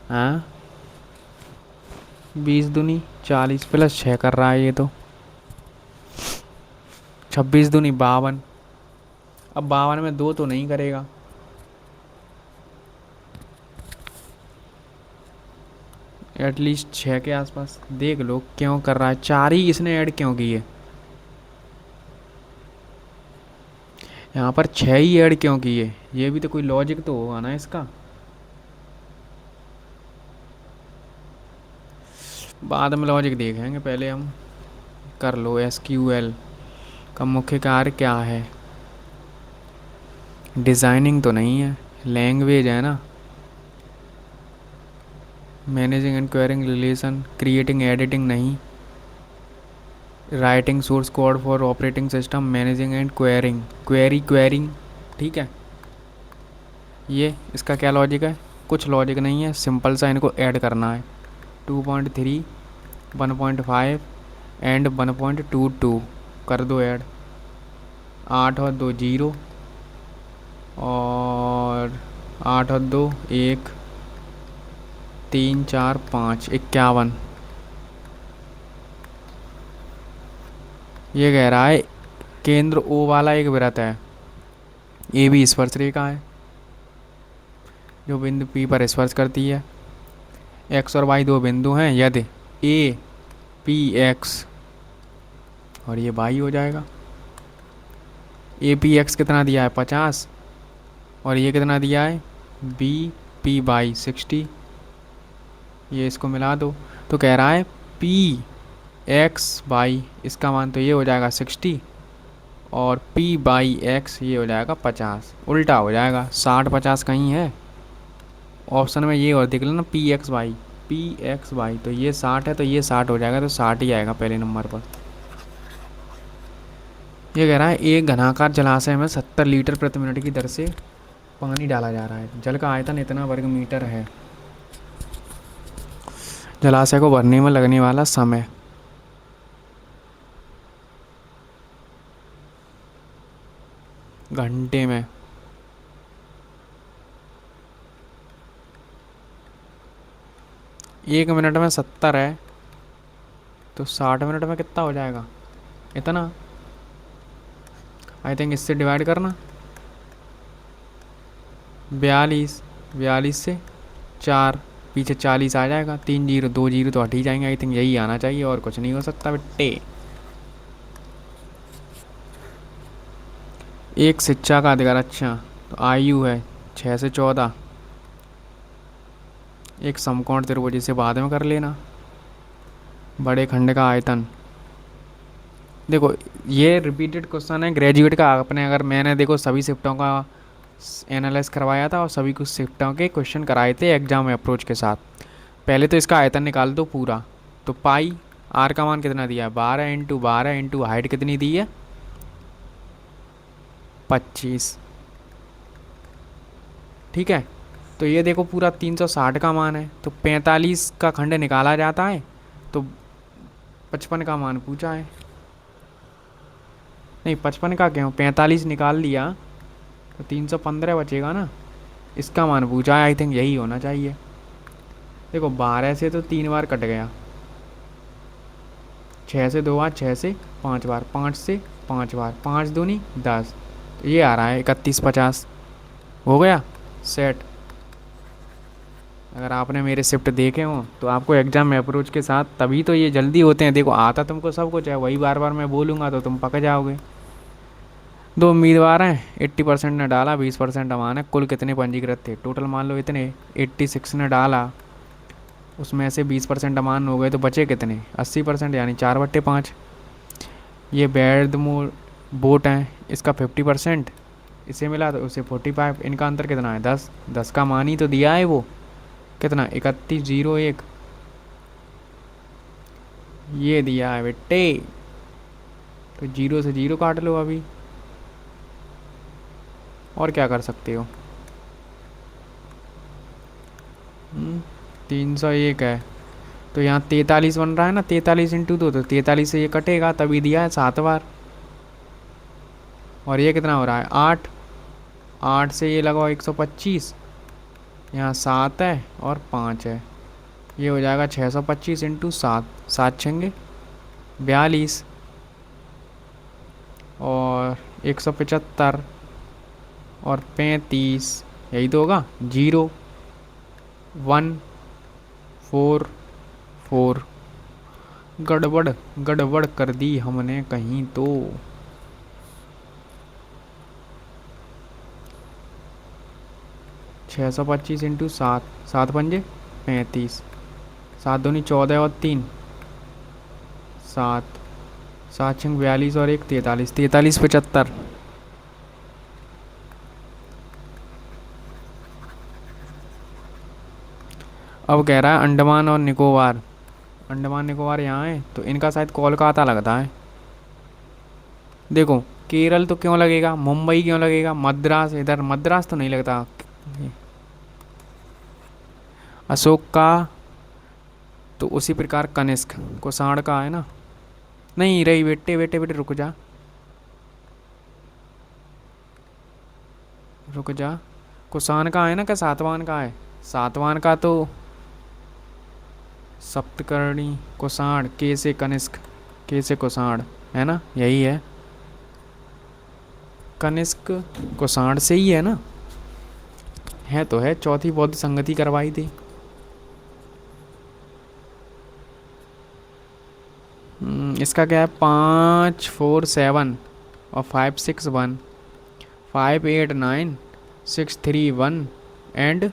हाँ 20 दूनी 40 +6 कर रहा है ये तो। 26 दूनी 52। अब 52 में 2 तो नहीं करेगा, एटलीस्ट 6 के आसपास देख लो क्यों कर रहा है। 4 ही इसने ऐड क्यों किए यहाँ पर? 6 ही ऐड क्यों किए? ये भी तो कोई लॉजिक तो होगा ना इसका। बाद में लॉजिक देखेंगे, पहले हम कर लो। SQL का मुख्य कार्य क्या है? डिज़ाइनिंग तो नहीं है, लैंग्वेज है ना। Managing and querying relation, creating editing नहीं। Writing source code for operating system, managing and querying, querying, ठीक है। ये इसका क्या लॉजिक है? कुछ लॉजिक नहीं है, सिंपल सा इनको ऐड करना है। 2.3, 1.5 एंड 1.22 कर दो ऐड। 8 और 2 0, और 8 और 2 1, 3 4 5 51। ये कह रहा है केंद्र ओ वाला एक वृत्त है, ए भी स्पर्श रेखा है जो बिंदु पी पर स्पर्श करती है। एक्स और वाई दो बिंदु हैं, यदि ए पी एक्स, और ये वाई हो जाएगा। ए पी एक्स कितना दिया है? 50, और ये कितना दिया है? B P by 60। ये इसको मिला दो तो कह रहा है पी एक्स बाई, इसका मान तो ये हो जाएगा 60, और पी बाई एक्स ये हो जाएगा 50। उल्टा हो जाएगा, 60 50 कहीं है ऑप्शन में। ये और देख लेना, पी एक्स बाई, तो ये 60 है तो ये 60 हो जाएगा, तो 60 ही आएगा पहले नंबर पर। ये कह रहा है एक घनाकार जलाशय में 70 लीटर प्रति मिनट की दर से पानी डाला जा रहा है। जल का आयतन इतना वर्ग मीटर है। जलाशय को भरने में लगने वाला समय, घंटे में। एक मिनट में 70 है तो 60 मिनट में कितना हो जाएगा? इतना। आई थिंक इससे डिवाइड करना। 42 से 4, पीछे 40 आ जाएगा। 3 0 2 0 तो हट ही जाएंगे। आई थिंक यही आना चाहिए, और कुछ नहीं हो सकता बेटे। एक शिक्षा का अधिकार, अच्छा तो आयु है 6 से 14। एक समकोण त्रिभुज, इसे बाद में कर लेना। बड़े खंड का आयतन, देखो ये रिपीटेड क्वेश्चन है ग्रेजुएट का। अपने अगर मैंने देखो सभी शिफ्टों का एनालाइज करवाया था और सभी कुछ शिफ्टों के क्वेश्चन कराए थे एग्जाम में अप्रोच के साथ। पहले तो इसका आयतन निकाल दो पूरा। तो पाई आर का मान कितना दिया है? 12 × 12 × हाइट कितनी दी है? 25, ठीक है। तो ये देखो पूरा 360 का मान है, तो 45 का खंड निकाला जाता है, तो 55 का मान पूछा है। नहीं 55 का क्यों, 45 निकाल लिया तो 315 बचेगा ना। इसका मान पूछा है, आई थिंक यही होना चाहिए। देखो 12 से तो 3 बार कट गया, 6 से 2 बार, 6 से 5 बार, 5 से 5 बार, 5 दूनी 10, तो ये आ रहा है 31 50 हो गया। सेट। अगर आपने मेरे शिफ्ट देखे हो तो आपको एग्जाम में अप्रोच के साथ तभी तो ये जल्दी होते हैं। देखो आता तुमको सब कुछ है, वही बार बार मैं बोलूँगा तो तुम पक जाओगे। दो उम्मीदवार हैं, 80% ने डाला, 20% अमान कुल कितने पंजीकृत थे टोटल मान लो इतने, 86 ने डाला, उसमें से 20% अमान हो गए तो बचे कितने 80%, यानी 4/5। ये वैध वोट हैं, इसका 50% इसे मिला तो उसे 45, इनका अंतर कितना है 10, 10 का मान ही तो दिया है वो, कितना 3101, ये दिया है बेटे। तो जीरो से जीरो काट लो अभी, और क्या कर सकते हो। 301 है, तो यहाँ 43 बन रहा है ना, 43 × 2, तो 43 से ये कटेगा तभी दिया है 7 बार। और ये कितना हो रहा है 8, 8 से ये लगाओ 125, यहाँ 7 है और 5 है, ये हो जाएगा 625 × 7, 7 छंगे 42, और 175 और 35, यही तो होगा 0144। गड़बड़ गड़बड़ कर दी हमने कहीं तो। 625 × 7, 7×5 = 35, 7×2 = 14 और 3 7, 7×6 = 42 और 1 43, 43 75। अब कह रहा है अंडमान और निकोबार, अंडमान निकोबार यहाँ है तो इनका शायद कोलकाता लगता है। देखो केरल तो क्यों लगेगा, मुंबई क्यों लगेगा, मद्रास, इधर मद्रास तो नहीं लगता। अशोक का तो उसी प्रकार कनिष्क कुषाण का है ना, नहीं रही बेटे बेटे बेटे रुक जा, रुक जा, कुषाण का है ना, क्या सातवान का है, सातवान का तो सप्तकर्णी कुषाण, के से कनिष्क, के से कुषाण, है ना यही है, कनिष्क कुषाण से ही है ना, है तो है, चौथी बौद्ध संगति करवाई थी। इसका क्या है 547 और 561, 589 631 एंड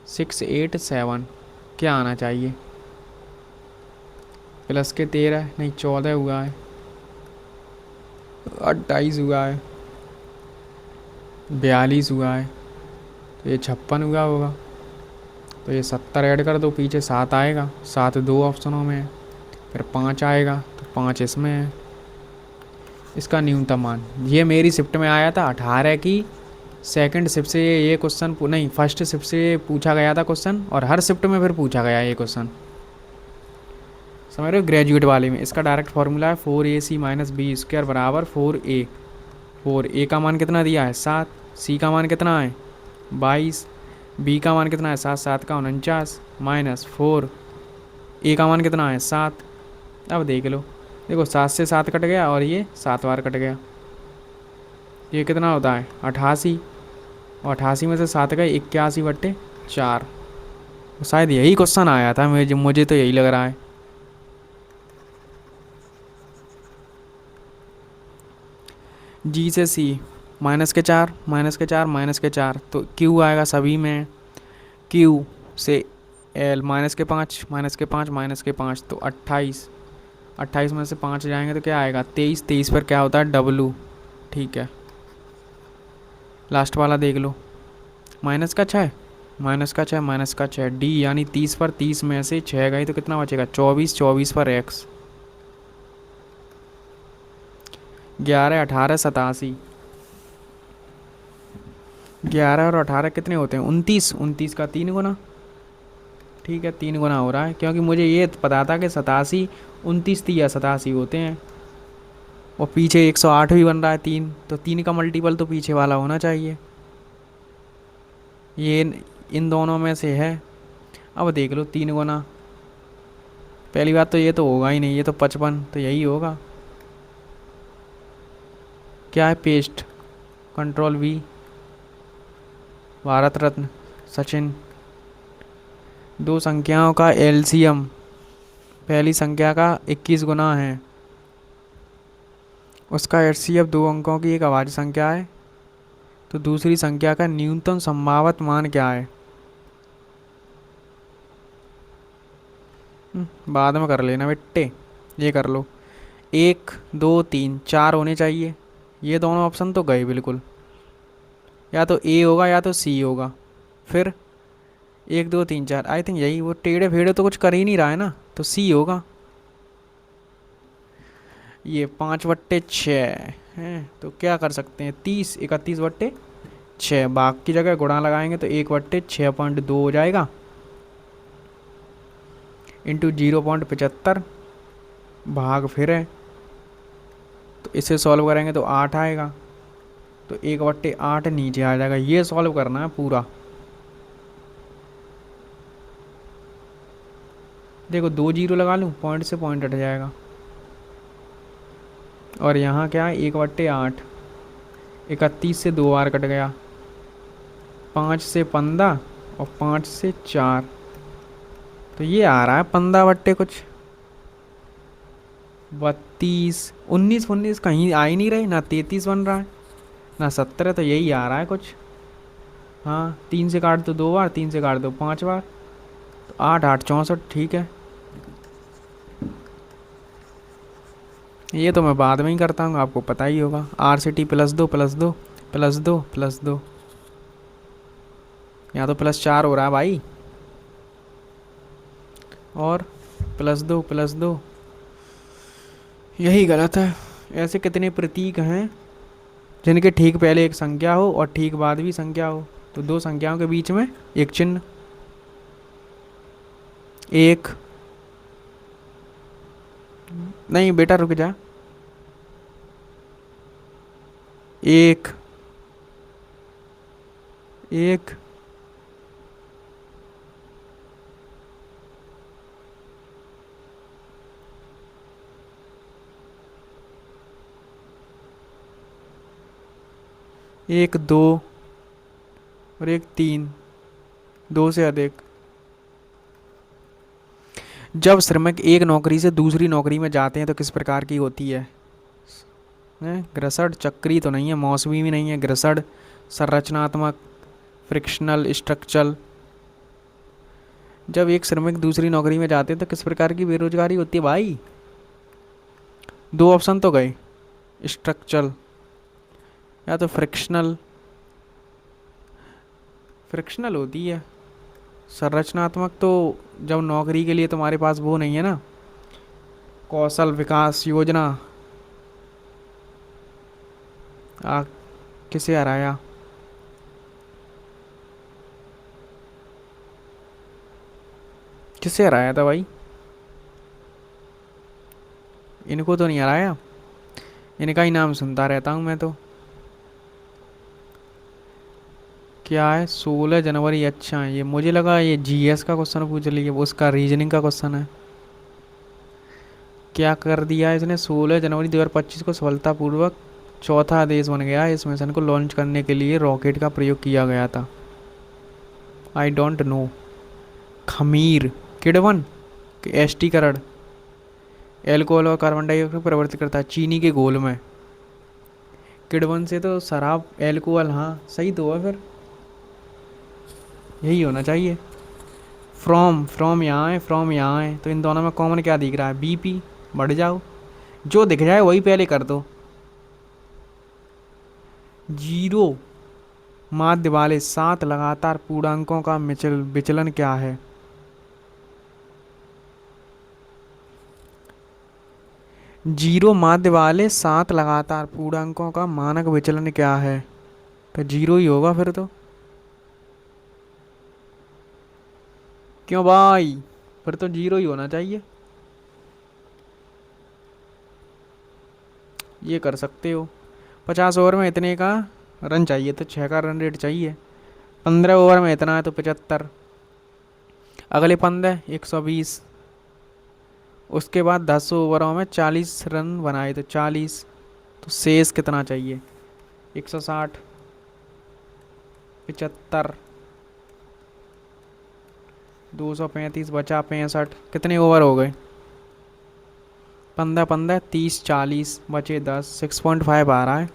687, क्या आना चाहिए, प्लस के 13 नहीं 14 हुआ है, 28 हुआ है, 42 हुआ है, तो ये 56 हुआ होगा, तो ये 70 ऐड कर दो, पीछे 7 आएगा, 7 दो ऑप्शनों में है, फिर 5 आएगा तो 5 इसमें है। इसका न्यूनतम मान ये मेरी शिफ्ट में आया था 18 की, सेकंड शिफ्ट से ये क्वेश्चन नहीं फर्स्ट शिफ्ट से पूछा गया था क्वेश्चन, और हर शिफ्ट में फिर पूछा गया ये क्वेश्चन, समझ रहे हो ग्रेजुएट वाले में। इसका डायरेक्ट फार्मूला है 4AC - B² बराबर 4A। 4A का मान कितना दिया है 7, C का मान कितना है 22, B का मान कितना है 7, 7 का 49 माइनस 4, A का मान कितना है 7। अब देख लो, देखो 7 से 7 कट गया और ये 7 बार कट गया, ये कितना होता है 88, और 88 में से 7 गए 81/4। शायद यही क्वेश्चन आया था, मुझे तो यही लग रहा है। जी से सी -4 -4 -4, तो क्यू आएगा सभी में, क्यू से एल -5 -5 तो 28, 28 में से 5 जाएंगे तो क्या आएगा 23, 23 पर क्या होता है डब्लू, ठीक है। लास्ट वाला देख लो, -6 -6 डी, यानी 30 पर 30 में से 6 गई तो कितना बचेगा 24, 24 पर एक्स, 11 18 87, 11 और 18 कितने होते हैं 29, 29 का 3 गुना, ठीक है 3 गुना हो रहा है, क्योंकि मुझे ये पता था कि 87 29 या 87 होते हैं, और पीछे 108 भी बन रहा है 3, तो 3 का मल्टीपल तो पीछे वाला होना चाहिए, ये इन दोनों में से है। अब देख लो 3 गुना, पहली बात तो ये तो होगा ही नहीं, ये तो 55, तो यही होगा, क्या है paste, Ctrl V, Bharat Ratna Sachin. दो संख्याओं का एलसीएम पहली संख्या का 21 गुना है, उसका एचसीएफ दो अंकों की एक अभाज्य संख्या है, तो दूसरी संख्या का न्यूनतम संभावित मान क्या है? बाद में कर लेना बेटे, ये कर लो। एक दो तीन चार होने चाहिए, ये दोनों ऑप्शन तो गए बिल्कुल, या तो ए होगा या तो सी होगा। फिर एक दो तीन चार, आई थिंक यही, वो टेढ़े फेढ़े तो कुछ कर ही नहीं रहा है ना, तो सी होगा। ये 5/6 है, तो क्या कर सकते हैं, 31 भाग की जगह गुणा लगाएंगे तो 1/6.2 हो जाएगा, इंटू 0.75 भाग फिर है, तो इसे सॉल्व करेंगे तो 8 आएगा, तो 1/8 नीचे आ जाएगा। ये सॉल्व करना है पूरा। देखो 2 जीरो लगा लूँ, पॉइंट से पॉइंट हट जाएगा, और यहाँ क्या है 1/8, 31 से 2 बार कट गया, 5 से 15 और 5 से 4, तो ये आ रहा है 15 कुछ 32, 19 कहीं आ ही नहीं रहे, ना 33 बन रहा है ना 17, तो यही आ रहा है कुछ। हाँ 3 से काट दो 2 बार, 3 से काट दो 5 बार, तो 8 8 64, ठीक है। ये तो मैं बाद में ही करता हूँ, आपको पता ही होगा। आर से टी +2 +2 +2 +2, यहाँ तो +4 हो रहा है भाई, और +2 यही गलत है। ऐसे कितने प्रतीक हैं जिनके ठीक पहले एक संख्या हो और ठीक बाद भी संख्या हो? तो दो संख्याओं के बीच में एक चिन्ह, एक, नहीं बेटा रुक जा, एक, एक, एक दो, और एक तीन, दो से अधिक। जब श्रमिक एक नौकरी से दूसरी नौकरी में जाते हैं तो किस प्रकार की होती है? ग्रसड़, चक्री तो नहीं है, मौसमी भी नहीं है, ग्रसड़, संरचनात्मक, फ्रिक्शनल, स्ट्रक्चरल। जब एक श्रमिक दूसरी नौकरी में जाते हैं तो किस प्रकार की बेरोजगारी होती है भाई? दो ऑप्शन तो गए, स्ट्रक्चरल या तो फ्रिक्शनल, फ्रिक्शनल होती है। संरचनात्मक तो जब नौकरी के लिए तुम्हारे पास वो नहीं है ना, कौशल विकास योजना। आ, किसे हराया? किसे हराया था भाई? इनको तो नहीं हराया, इनका ही नाम सुनता रहता हूँ मैं तो। क्या है 16 जनवरी? अच्छा ये मुझे लगा ये जीएस का क्वेश्चन पूछ लिया, उसका रीजनिंग का क्वेश्चन है। क्या कर दिया इसने, 16 जनवरी 2025 को सफलतापूर्वक चौथा देश बन गया। इस मिशन को लॉन्च करने के लिए रॉकेट का प्रयोग किया गया था। I don't know. खमीर, किडवन, एस्टीकरण, एल्कोहल और कार्बन डाइऑक्साइड प्रवर्तित करता है चीनी के घोल में। किडवन से तो शराब, एल्कोहल, हाँ सही तो है फिर, यही होना चाहिए। फ्रॉम, फ्रॉम यहाँ है, फ्रॉम यहाँ है, तो इन दोनों में कॉमन क्या दिख रहा है? बीपी। बढ़ जाओ, जो दिख जाए वही पहले कर दो। जीरो माध्य वाले 7 लगातार पूर्णांकों का विचलन क्या है? जीरो माध्य वाले 7 लगातार पूर्णांकों का मानक विचलन क्या है? तो जीरो ही होगा फिर तो। क्यों भाई? फिर तो जीरो ही होना चाहिए। ये कर सकते हो। 50 ओवर में इतने का रन चाहिए तो 6 का रन रेट चाहिए। 15 ओवर में इतना है तो 75, अगले 15 120, उसके बाद 10 ओवरों में 40 रन बनाए तो 40, तो शेष कितना चाहिए? 160। 75, 235 बचा 65, कितने ओवर हो गए? 15 15 30 40 बचे 10, 6.5 आ रहा है।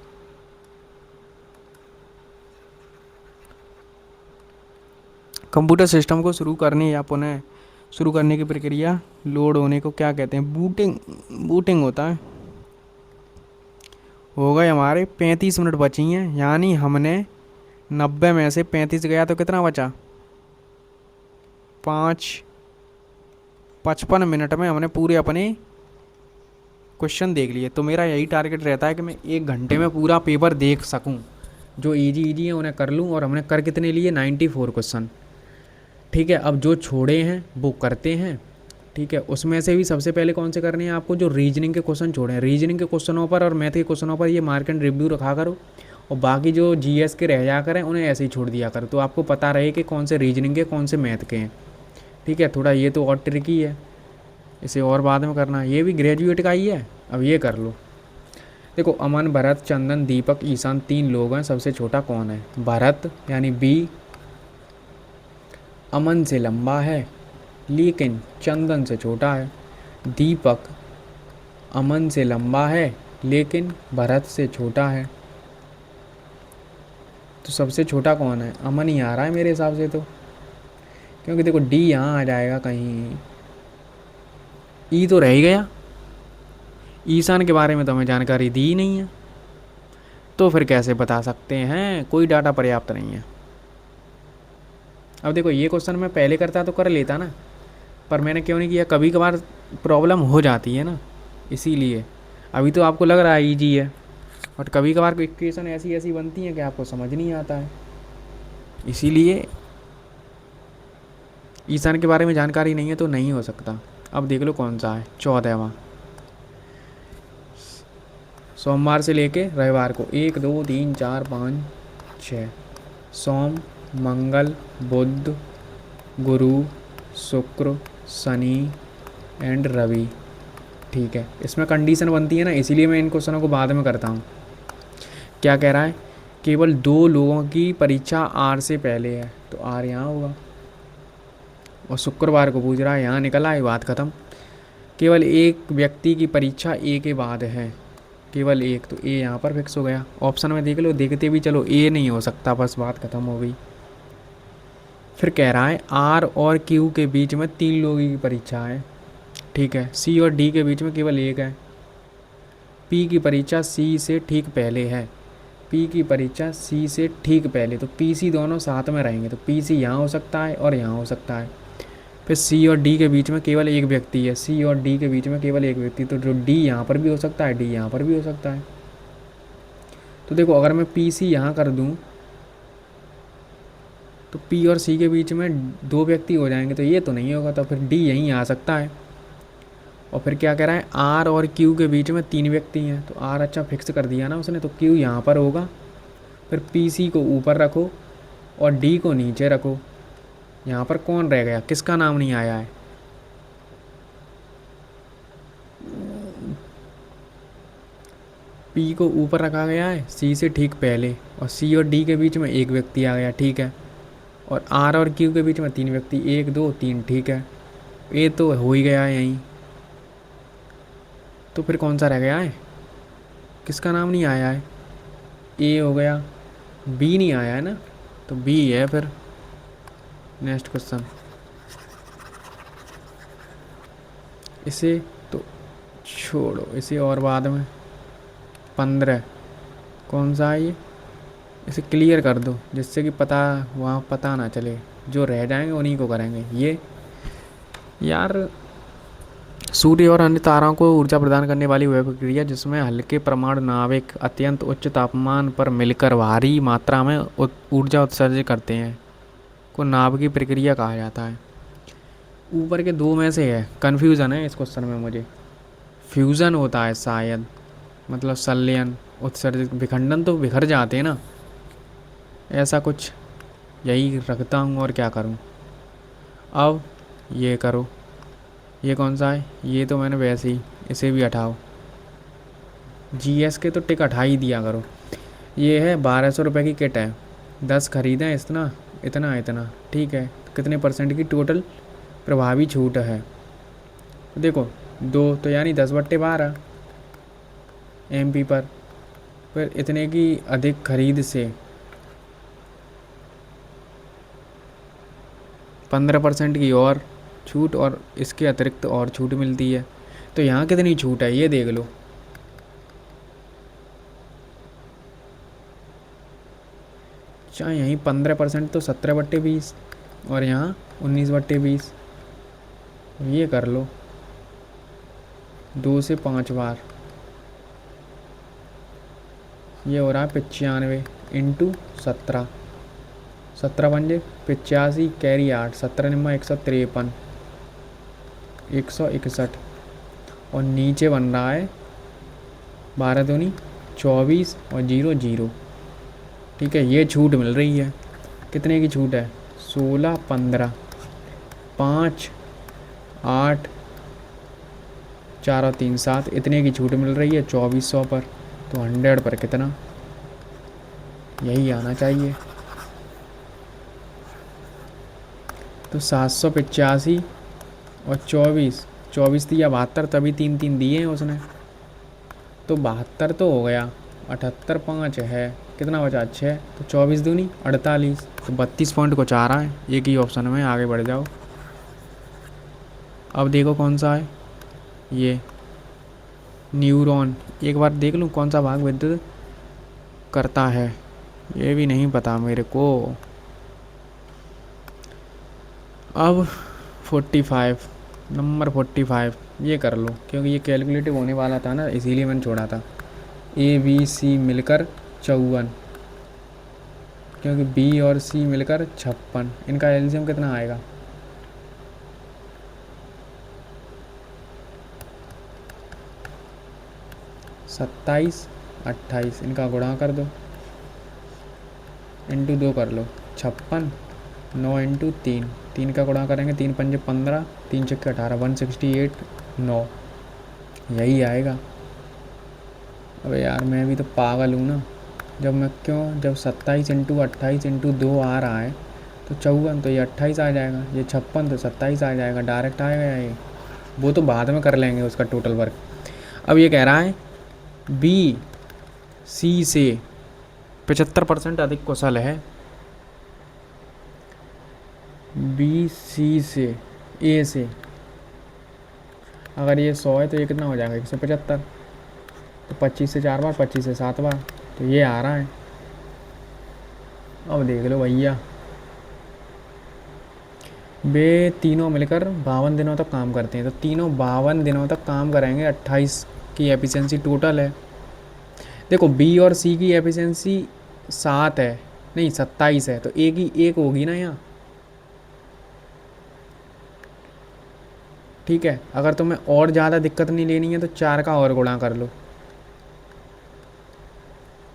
कंप्यूटर सिस्टम को शुरू करने या पुनः शुरू करने की प्रक्रिया लोड होने को क्या कहते हैं? बूटिंग। बूटिंग होता है। हो गए हमारे 35 मिनट बची हैं, यानी हमने 90 में से 35 गया तो कितना बचा? 5। 55 मिनट में हमने पूरे अपने क्वेश्चन देख लिए। तो मेरा यही टारगेट रहता है कि मैं 1 घंटे में पूरा पेपर देख सकूं। जो इजी इजी है उन्हें कर लूं। और हमने कर कितने लिए? 94 क्वेश्चन। ठीक है, अब जो छोड़े हैं वो करते हैं। ठीक है, उसमें से भी सबसे पहले कौन से करने हैं आपको? जो रीजनिंग के क्वेश्चन छोड़े हैं, रीजनिंग के क्वेश्चनों पर और मैथ के क्वेश्चनों पर ये मार्क एंड रिव्यू रखा करो। और बाकी जो जीएस के रह जा करें उन्हें ऐसे ही छोड़ दिया करो, तो आपको पता रहे कि कौन से रीजनिंग के कौन से मैथ के हैं। ठीक है, थोड़ा ये तो और ट्रिकी है, इसे और बाद में करना। ये भी ग्रेजुएट का ही है, अब ये कर लो। देखो, अमन, भरत, चंदन, दीपक, ईशान 3 लोग हैं, सबसे छोटा कौन है? भरत यानी बी अमन से लंबा है लेकिन चंदन से छोटा है। दीपक अमन से लंबा है लेकिन भरत से छोटा है। तो सबसे छोटा कौन है? अमन ही आ रहा है मेरे हिसाब से तो, क्योंकि देखो डी यहाँ आ जाएगा कहीं, ई तो रह ही गया। ईशान के बारे में तो हमें जानकारी दी ही नहीं है, तो फिर कैसे बता सकते हैं? कोई डाटा पर्याप्त नहीं है। अब देखो, ये क्वेश्चन मैं पहले करता तो कर लेता ना, पर मैंने क्यों नहीं किया? कभी कभार प्रॉब्लम हो जाती है ना, इसीलिए। अभी तो आपको लग रहा है ईजी है, बट कभी कभार कोई इक्वेशन ऐसी ऐसी बनती है कि आपको समझ नहीं आता है। इसीलिए ईशान के बारे में जानकारी नहीं है तो नहीं हो सकता। अब देख लो कौन सा है 14वां। सोमवार से लेके रविवार को 1 2 3 4 5 6। सोम, मंगल, बुध, गुरु, शुक्र, शनि एंड रवि। ठीक है, इसमें कंडीशन बनती है ना, इसीलिए मैं इन क्वेश्चनों को बाद में करता हूँ। क्या कह रहा है? केवल 2 लोगों की परीक्षा आर से पहले है, तो आर यहाँ होगा। और शुक्रवार को पूछ रहा है, यहाँ निकला है, बात ख़त्म। केवल एक व्यक्ति की परीक्षा ए के बाद है, केवल एक, तो ए यहाँ पर फिक्स हो गया। ऑप्शन में देख लो, देखते भी चलो, ए नहीं हो सकता, बस बात ख़त्म हो गई। फिर कह रहा है आर और क्यू के बीच में 3 लोगों की परीक्षा है। ठीक है, सी और डी के बीच में केवल एक है। पी की परीक्षा सी से ठीक पहले है। पी की परीक्षा सी से ठीक पहले, तो पी सी दोनों साथ में रहेंगे, तो पी सी यहाँ हो सकता है और यहाँ हो सकता है। फिर सी और डी के बीच में केवल एक व्यक्ति है, सी और डी के बीच में केवल एक व्यक्ति, तो जो डी यहाँ पर भी हो सकता है, डी यहाँ पर भी हो सकता है। तो देखो, अगर मैं पी सी यहाँ कर दूँ तो पी और सी के बीच में 2 व्यक्ति हो जाएंगे, तो ये तो नहीं होगा, तो फिर डी यहीं आ सकता है। और फिर क्या कह रहा है? आर और क्यू के बीच में 3 व्यक्ति हैं, तो आर अच्छा फिक्स कर दिया ना उसने, तो क्यू यहाँ पर होगा। फिर पी सी को ऊपर रखो और डी को नीचे रखो। यहाँ पर कौन रह गया? किसका नाम नहीं आया है? पी को ऊपर रखा गया है सी से ठीक पहले, और सी और डी के बीच में एक व्यक्ति आ गया, ठीक है। और आर और क्यू के बीच में 3 व्यक्ति, 1 2 3, ठीक है। ए तो हो ही गया है यहीं, तो फिर कौन सा रह गया है? किसका नाम नहीं आया है? ए हो गया, बी नहीं आया है ना, तो बी है फिर। नेक्स्ट क्वेश्चन, इसे तो छोड़ो, इसे और बाद में। 15 कौन सा है ये? इसे क्लियर कर दो जिससे कि पता वहाँ पता ना चले, जो रह जाएंगे उन्हीं को करेंगे ये। यार, सूर्य और अन्य तारों को ऊर्जा प्रदान करने वाली वह प्रक्रिया जिसमें हल्के परमाणु नाभिक अत्यंत उच्च तापमान पर मिलकर भारी मात्रा में ऊर्जा उत्सर्जित करते हैं को नाभिकीय प्रक्रिया कहा जाता है। ऊपर के 2 में से है, कन्फ्यूज़न है इस क्वेश्चन में मुझे। फ्यूज़न होता है शायद, मतलब संलयन, उत्सर्जित, विखंडन तो बिखर जाते हैं ना, ऐसा कुछ यही रखता हूँ और क्या करूँ। अब ये करो, ये कौन सा है? ये तो मैंने वैसे ही, इसे भी हटाओ। जीएस के तो टिक हटा ही दिया करो। ये है 1200 रुपये की किट है, 10 खरीदें इतना इतना इतना, ठीक है, कितने परसेंट की टोटल प्रभावी छूट है। तो देखो 2 तो यानी 10/12 MP पर। फिर इतने की अधिक खरीद से 15% की और छूट, और इसके अतिरिक्त और छूट मिलती है। तो यहाँ कितनी छूट है ये देख लो। अच्छा, यहीं 15% तो 17/20, और यहाँ 19/20। ये कर लो 2 से 5 बार, ये हो रहा है 95 इंटू 17। 17×5 85, कैरी 8, 17 निम्मा 153, 161। और नीचे बन रहा है 12 दूनी 24 और 0 0। ठीक है, ये छूट मिल रही है। कितने की छूट है? 16, 15, 5, 8, 4 और 3 7, इतने की छूट मिल रही है 2400 पर। तो 100 पर कितना? यही आना चाहिए। तो 785 और 24, 24 दिया 72, तभी 3 3 दिए हैं उसने, तो 72 तो हो गया। 78 5 है, कितना बचा? 6। तो 24 दूनी 48, तो 32 पॉइंट कुछ आ रहा है। एक ही ऑप्शन में आगे बढ़ जाओ। अब देखो कौन सा है ये, न्यूरॉन। एक बार देख लूँ कौन सा भाग विद्युत करता है, ये भी नहीं पता मेरे को। अब 45, नंबर 45 ये कर लो, क्योंकि ये कैलकुलेटिव होने वाला था ना, इसीलिए मैंने छोड़ा था। ABC मिलकर 54, क्योंकि B और C मिलकर 56, इनका एलसीएम कितना आएगा? 27, 28, इनका गुणा कर दो, इंटू 2 कर लो, 56, 9 इंटू 3, 3 का गुणा करेंगे, 3 पंजे 15, 3 छक्के 18, 168, 9, यही आएगा। अबे यार मैं भी तो पागल हूँ ना, जब 27 इंटू 28 इंटू 2 आ रहा है तो 54, तो ये 28 आ जाएगा, ये 56 तो 27 आ जाएगा, डायरेक्ट आएगा ये। वो तो बाद में कर लेंगे उसका टोटल वर्क। अब ये कह रहा है BC से 75% अधिक कुशल है। BC से A से अगर ये 100 है तो ये कितना हो जाएगा? 175। तो 25 से 4 बार, 25 से 7 बार, तो ये आ रहा है। अब देख लो भैया, वे तीनों मिलकर 52 दिनों तक काम करते हैं, तो तीनों 52 दिनों तक काम करेंगे। 28 की एफिशिएंसी टोटल है। देखो B और C की एफिशिएंसी 7 है, नहीं 27 है, तो एक होगी ना यहाँ। ठीक है, अगर तुम्हें और ज़्यादा दिक्कत नहीं लेनी है तो 4 का और गुणा कर लो,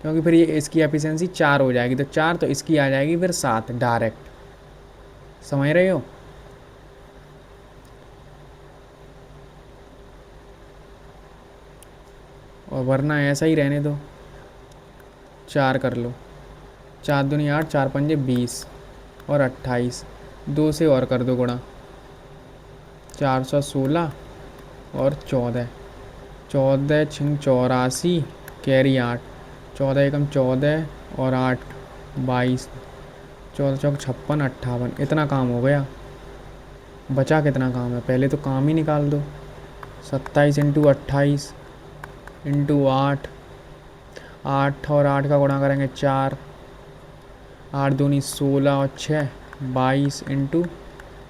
क्योंकि फिर ये इसकी एफिशिएंसी 4 हो जाएगी, तो 4 तो इसकी आ जाएगी फिर 7 डायरेक्ट। समझ रहे हो? और वरना ऐसा ही रहने दो, 4 कर लो, 4 दूनी 8, 4 पंजे 20 और 28, 2 से और कर दो गुणा, 416 और 14, 14 छिंग 84, कैरी 8, 14 एकम 14 और 8 22, 14 चौक 56, 58, इतना काम हो गया। बचा कितना काम है? पहले तो काम ही निकाल दो। 27 इंटू 28 इंटू 8, 8 और 8 का गुणा करेंगे 4, 8 दूनी 16 और 6 22 इंटू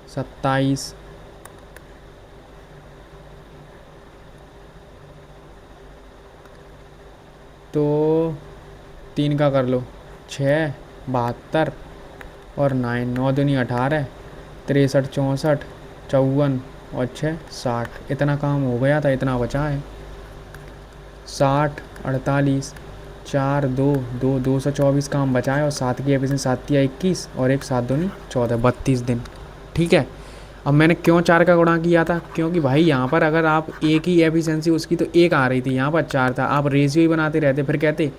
27, तो 3 का कर लो 6, 72 और 9, 9 दूनी 18, 63 64 54 और 6 60, इतना काम हो गया था, इतना बचा है। 60 48 4 2 2 224 काम बचा है, और 7 की एफिशिएंसी 7 या 21 और एक 7 दूनी 14, 32 दिन। ठीक है, अब मैंने क्यों 4 का गुणा किया था? क्योंकि भाई यहाँ पर अगर आप एक ही एफिशिएंसी उसकी तो एक आ रही थी, यहाँ पर 4 था, आप रेशियो ही बनाते रहते, फिर कहते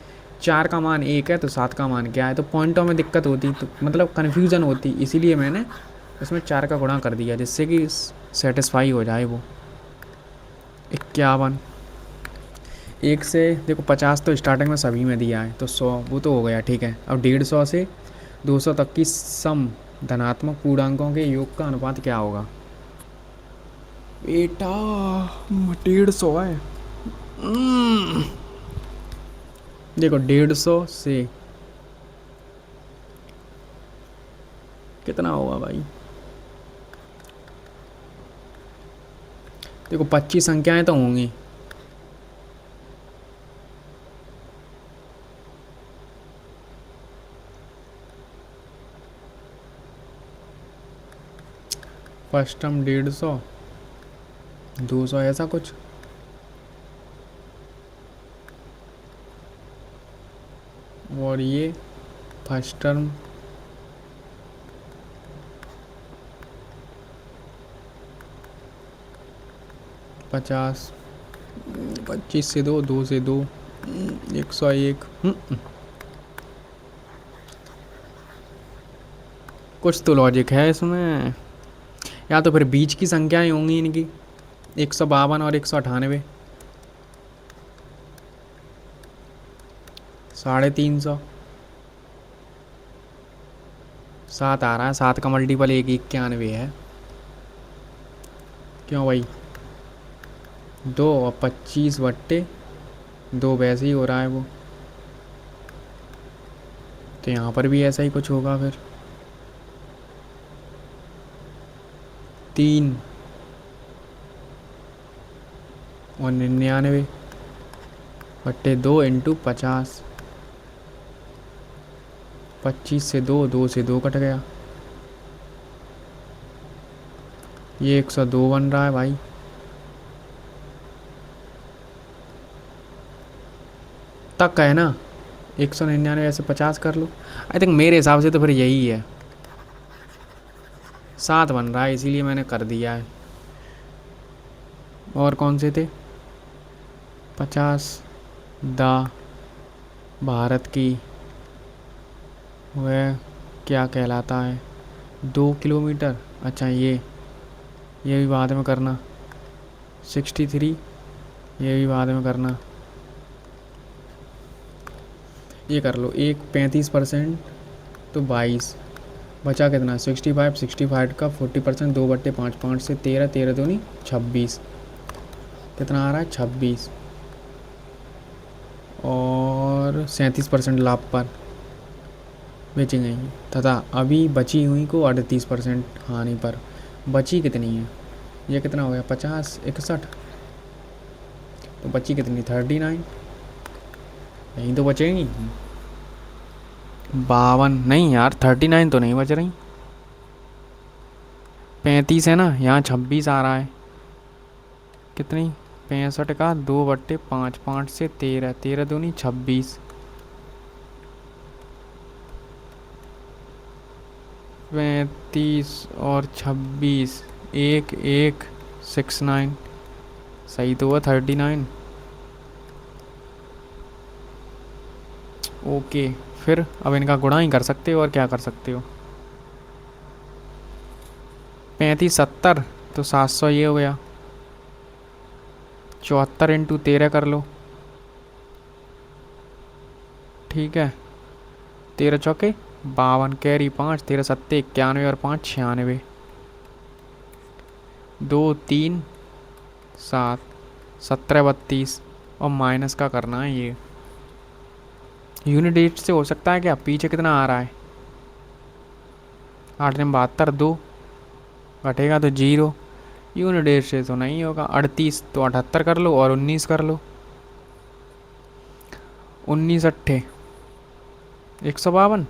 4 का मान 1 है तो 7 का मान क्या है, तो पॉइंटों में दिक्कत होती, तो मतलब कन्फ्यूज़न होती, इसीलिए मैंने इसमें 4 का गुणा कर दिया जिससे कि सेटिस्फाई हो जाए वो। 51। 1 से देखो 50 तो स्टार्टिंग में सभी में दिया है, तो 100 वो तो हो गया, ठीक है। अब 150 से 200 तक की सम धनात्मक पूर्णांकों के योग का अनुपात क्या होगा? बेटा 150 है। देखो 150 से कितना होगा भाई, देखो 25 संख्याएं तो होंगी। फर्स्ट टर्म 150, 200 ऐसा कुछ। और ये फर्स्ट टर्म 50, 25 से 2, 2 से 2, 101। कुछ तो लॉजिक है इसमें, या तो फिर बीच की संख्याएं होंगी इनकी, 152 और 198। 350, 7 आ रहा है, 7 का मल्टीपल 191 है। क्यों भाई, 2 और 25/2 वैसे ही हो रहा है वो, तो यहाँ पर भी ऐसा ही कुछ होगा फिर। 3 और 99/2 इंटू 50। 25 से 2, 2 से 2 कट गया, ये 102 बन रहा है भाई। तक है ना, 199 ऐसे 50 कर लो। आई थिंक मेरे हिसाब से तो फिर यही है, 7 बन रहा है, इसीलिए मैंने कर दिया है। और कौन से थे? 50 दा भारत की वह क्या कहलाता है, 2 किलोमीटर। अच्छा ये भी बाद में करना। 63, ये भी बाद में करना। ये कर लो, एक 35% तो 22 बचा कितना, 65। 65 का 40%, 2/5, 5 से 13, 13 दूनी 26, कितना आ रहा है 26। और 37% लाभ पर बेची गई तथा अभी बची हुई को 38% हानि पर। बची कितनी है, ये कितना हो गया, 50, 61, तो बची कितनी 39, यहीं तो बचेंगी। 52 नहीं यार, 39 तो नहीं बच रही, 35 है ना, यहाँ 26 आ रहा है। कितनी, 65 का 2/5, 5 से 13, 13 दूनी 26, 35 और 26, 1169, सही तो हुआ 39। ओके, फिर अब इनका गुणा ही कर सकते हो और क्या कर सकते हो। 35 70, तो 700 ये हो गया। 74 इंटू 13 कर लो, ठीक है। 13 चौके 52, कैरी 5, 13 सत्ते 91 और 5 96, 2 3 7, 17 32, और माइनस का करना है ये। यूनिट एट से हो सकता है क्या, पीछे कितना आ रहा है, 8 में 72, 2 घटेगा तो 0। यूनिट एट से तो नहीं होगा। 38 तो 78 कर लो और 19 कर लो, 19 अट्ठे 152,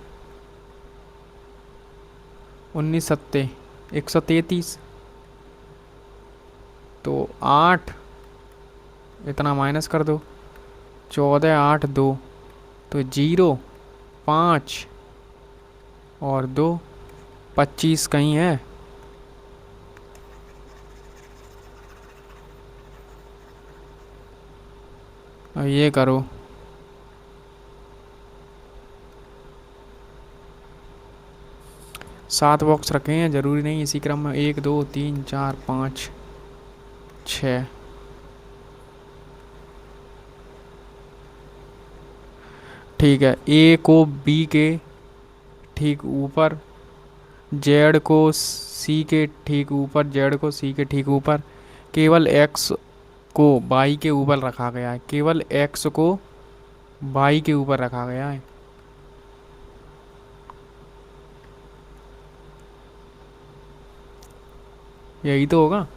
19 सत्ते 133, तो 8 इतना माइनस कर दो, 14 8 2, तो 0 5 और 2 25 कहीं है। अब ये करो, 7 बॉक्स रखे हैं, ज़रूरी नहीं इसी क्रम में, 1 2 3 4 5 6। ठीक है, ए को बी के ठीक ऊपर, जेड को सी के ठीक ऊपर, जेड को सी के ठीक ऊपर, केवल एक्स को वाई के ऊपर रखा गया है, केवल एक्स को वाई के ऊपर रखा गया है। यही तो होगा,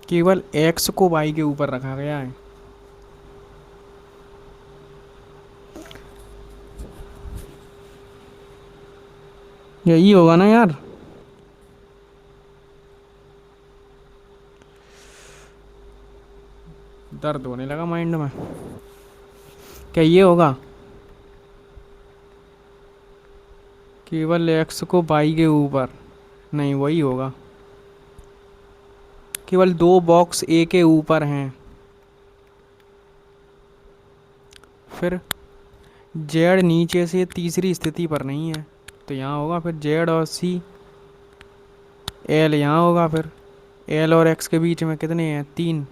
केवल एक्स को वाई के ऊपर रखा गया है। यही होगा ना यार। दर्द होने लगा माइंड में। क्या ये होगा, केवल एक्स को वाई के ऊपर? नहीं, वही होगा, केवल 2 बॉक्स ए के ऊपर हैं। फिर जेड नीचे से तीसरी स्थिति पर नहीं है, तो यहाँ होगा फिर जेड और सी। एल यहाँ होगा, फिर एल और एक्स के बीच में कितने हैं, 3।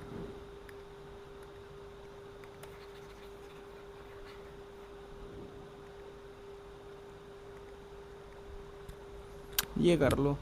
ये कर लो।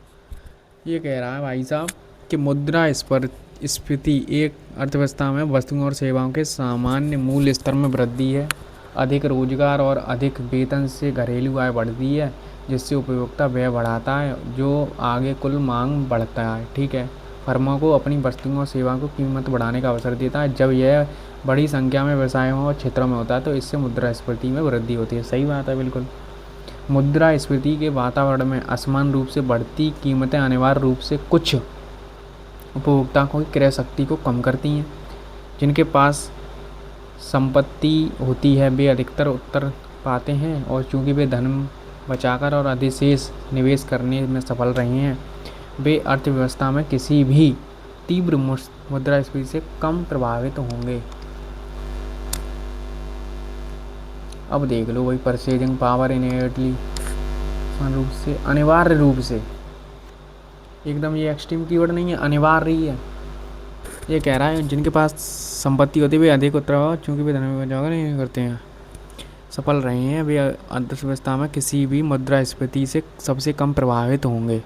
ये कह रहा है भाई साहब कि मुद्रा स्फीति एक अर्थव्यवस्था में वस्तुओं और सेवाओं के सामान्य मूल्य स्तर में वृद्धि है। अधिक रोजगार और अधिक वेतन से घरेलू आय बढ़ती है, जिससे उपभोक्ता व्यय बढ़ाता है, जो आगे कुल मांग बढ़ता है। ठीक है, फर्मों को अपनी वस्तुओं और सेवाओं को कीमत बढ़ाने का अवसर देता है। जब यह बड़ी संख्या में व्यवसायों और क्षेत्रों में होता है तो इससे मुद्रास्फीति में वृद्धि होती है। सही बात है बिल्कुल। मुद्रास्फीति के वातावरण में असमान रूप से बढ़ती कीमतें अनिवार्य रूप से कुछ उपभोक्ताओं की क्रय शक्ति को कम करती हैं। जिनके पास संपत्ति होती है वे अधिकतर उत्तर पाते हैं, और चूंकि वे धन बचाकर और अधिशेष निवेश करने में सफल रहे हैं, वे अर्थव्यवस्था में किसी भी तीव्र मुद्रास्फीति से कम प्रभावित होंगे। अब देख लो भाई, परचेजिंग पावर इनहेरेंटली अनिवार्य रूप से एकदम, ये एक्सट्रीम कीवर्ड नहीं है, अनिवार्य ही है। ये कह रहा है जिनके पास संपत्ति होती है वे अधिक उत्तर, चूंकि वे धन में बचाव नहीं करते हैं, सफल रहे हैं, वे अर्थव्यवस्था में किसी भी मुद्रास्फीति से सबसे कम प्रभावित होंगे।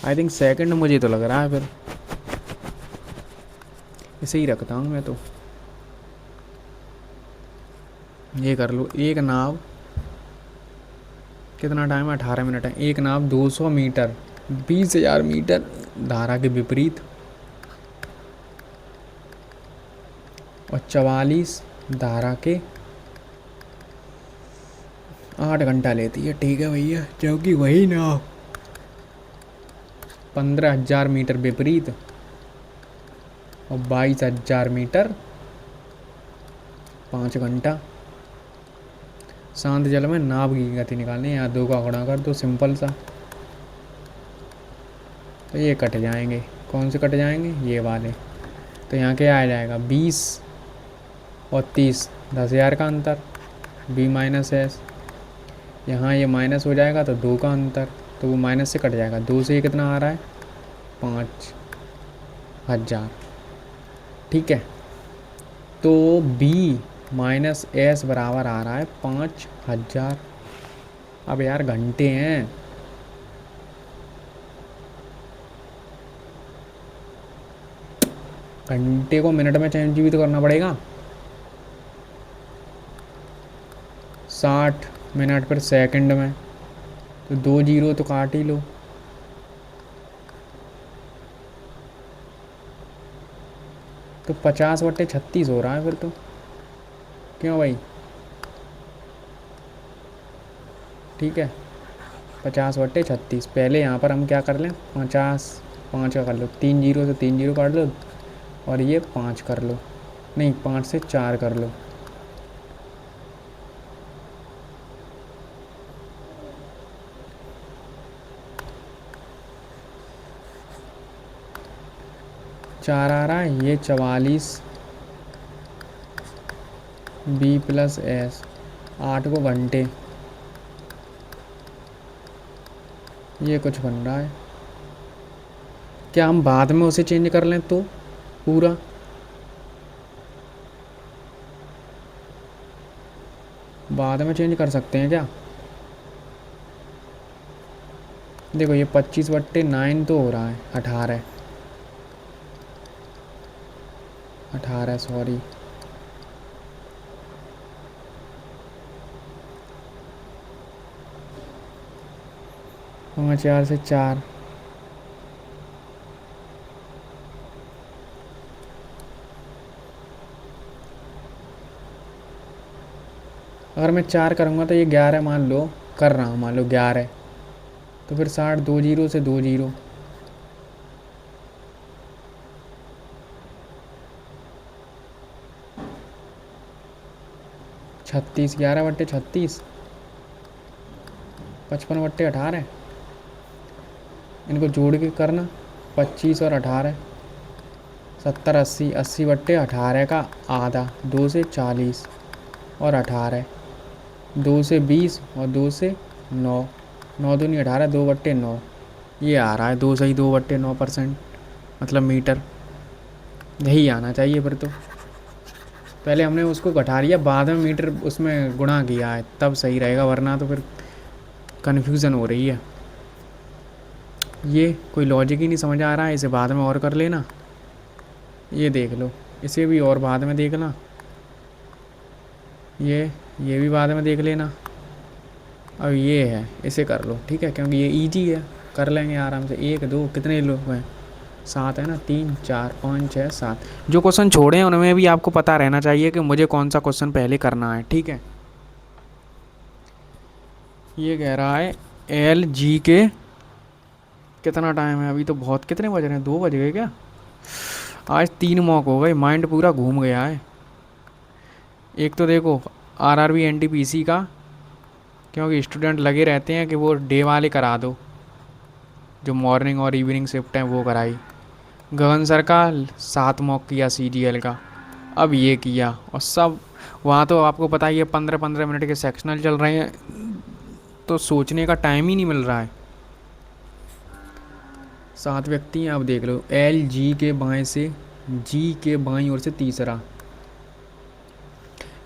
आई थिंक सेकंड मुझे तो लग रहा है, फिर इसे ही रखता हूँ मैं तो। ये कर लो, एक नाव, कितना टाइम है, 18 मिनट है। एक नाव 200 मीटर 20,000 मीटर धारा के विपरीत और 44 धारा के 8 घंटा लेती है। ठीक है भैया, क्योंकि वही नाव 15,000 मीटर विपरीत और 22,000 मीटर 5 घंटा। शांत जल में नाव की गति निकालनी है, यहाँ 2 का गुणा कर दो, सिंपल सा। तो ये कट जाएंगे, कौन से कट जाएंगे, ये वाले। तो यहाँ क्या आ जाएगा, 20 और 30, 10,000 का अंतर, बी माइनस एस। यहाँ ये माइनस हो जाएगा तो 2 का अंतर, तो वो माइनस से कट जाएगा। 2 से ये कितना आ रहा है, 5,000। ठीक है, तो बी माइनस एस बराबर आ रहा है 5,000। अब यार घंटे हैं, घंटे को मिनट में चेंज भी तो करना पड़ेगा। 60 मिनट पर सेकंड में, तो 2 जीरो तो काट ही लो। तो 50/36 हो रहा है फिर तो, क्यों भाई। ठीक है, 50/36। पहले यहाँ पर हम क्या कर लें, 50 5 का कर लो, 3 जीरो से 3 जीरो काट लो, और ये 5 कर लो, नहीं 5 से 4 कर लो। चार आ रहा है, ये 44 बी प्लस एस, 8 को घंटे, ये कुछ बन रहा है। क्या हम बाद में उसे चेंज कर लें तो पूरा? बाद में चेंज कर सकते हैं क्या? देखो ये 25/9 तो हो रहा है, 18, 18 सॉरी। पाँच 4 से 4, अगर मैं 4 करूँगा तो ये 11 मान लो, कर रहा हूँ मान लो 11, तो फिर 60, 2 जीरो से 2 जीरो, 36, 11/36, 55/18, इनको जोड़ के करना, 25 और 18, 70, 80, 80/18 का आधा, 2 से 40 और 18, 2 से 20 और 2 से 9, 9 दूनी 18, 2/9, ये आ रहा है 2 सही 2/9%, मतलब मीटर। यही आना चाहिए फिर तो। पहले हमने उसको घटा लिया, बाद में मीटर उसमें गुणा किया है, तब सही रहेगा, वरना तो फिर कन्फ्यूज़न हो रही है। ये कोई लॉजिक ही नहीं समझ आ रहा है, इसे बाद में और कर लेना। ये देख लो, इसे भी और बाद में देखना, ये भी बाद में देख लेना। अब ये है, इसे कर लो ठीक है, क्योंकि ये इजी है, कर लेंगे आराम से। 1 2 कितने लोग हैं? 7 है ना, 3 4 5 6 7। जो क्वेश्चन छोड़े हैं उनमें भी आपको पता रहना चाहिए कि मुझे कौन सा क्वेश्चन पहले करना है, ठीक है। ये कह रहा है एल जी के, कितना टाइम है अभी? तो बहुत, कितने बज रहे हैं, 2 बज गए क्या? आज 3 मॉक हो गए, माइंड पूरा घूम गया है। एक तो देखो आरआरबी एनटीपीसी का, क्योंकि स्टूडेंट लगे रहते हैं कि वो डे वाले करा दो, जो मॉर्निंग और इवनिंग शिफ्ट हैं वो कराई। गगन सर का 7 मॉक किया सीजीएल का, अब ये किया, और सब वहाँ तो आपको पता ही है 15-15 मिनट के सेक्शनल चल रहे हैं, तो सोचने का टाइम ही नहीं मिल रहा है। 7 व्यक्ति हैं, अब देख लो एल जी के बाएं से, जी के बाईं ओर से तीसरा,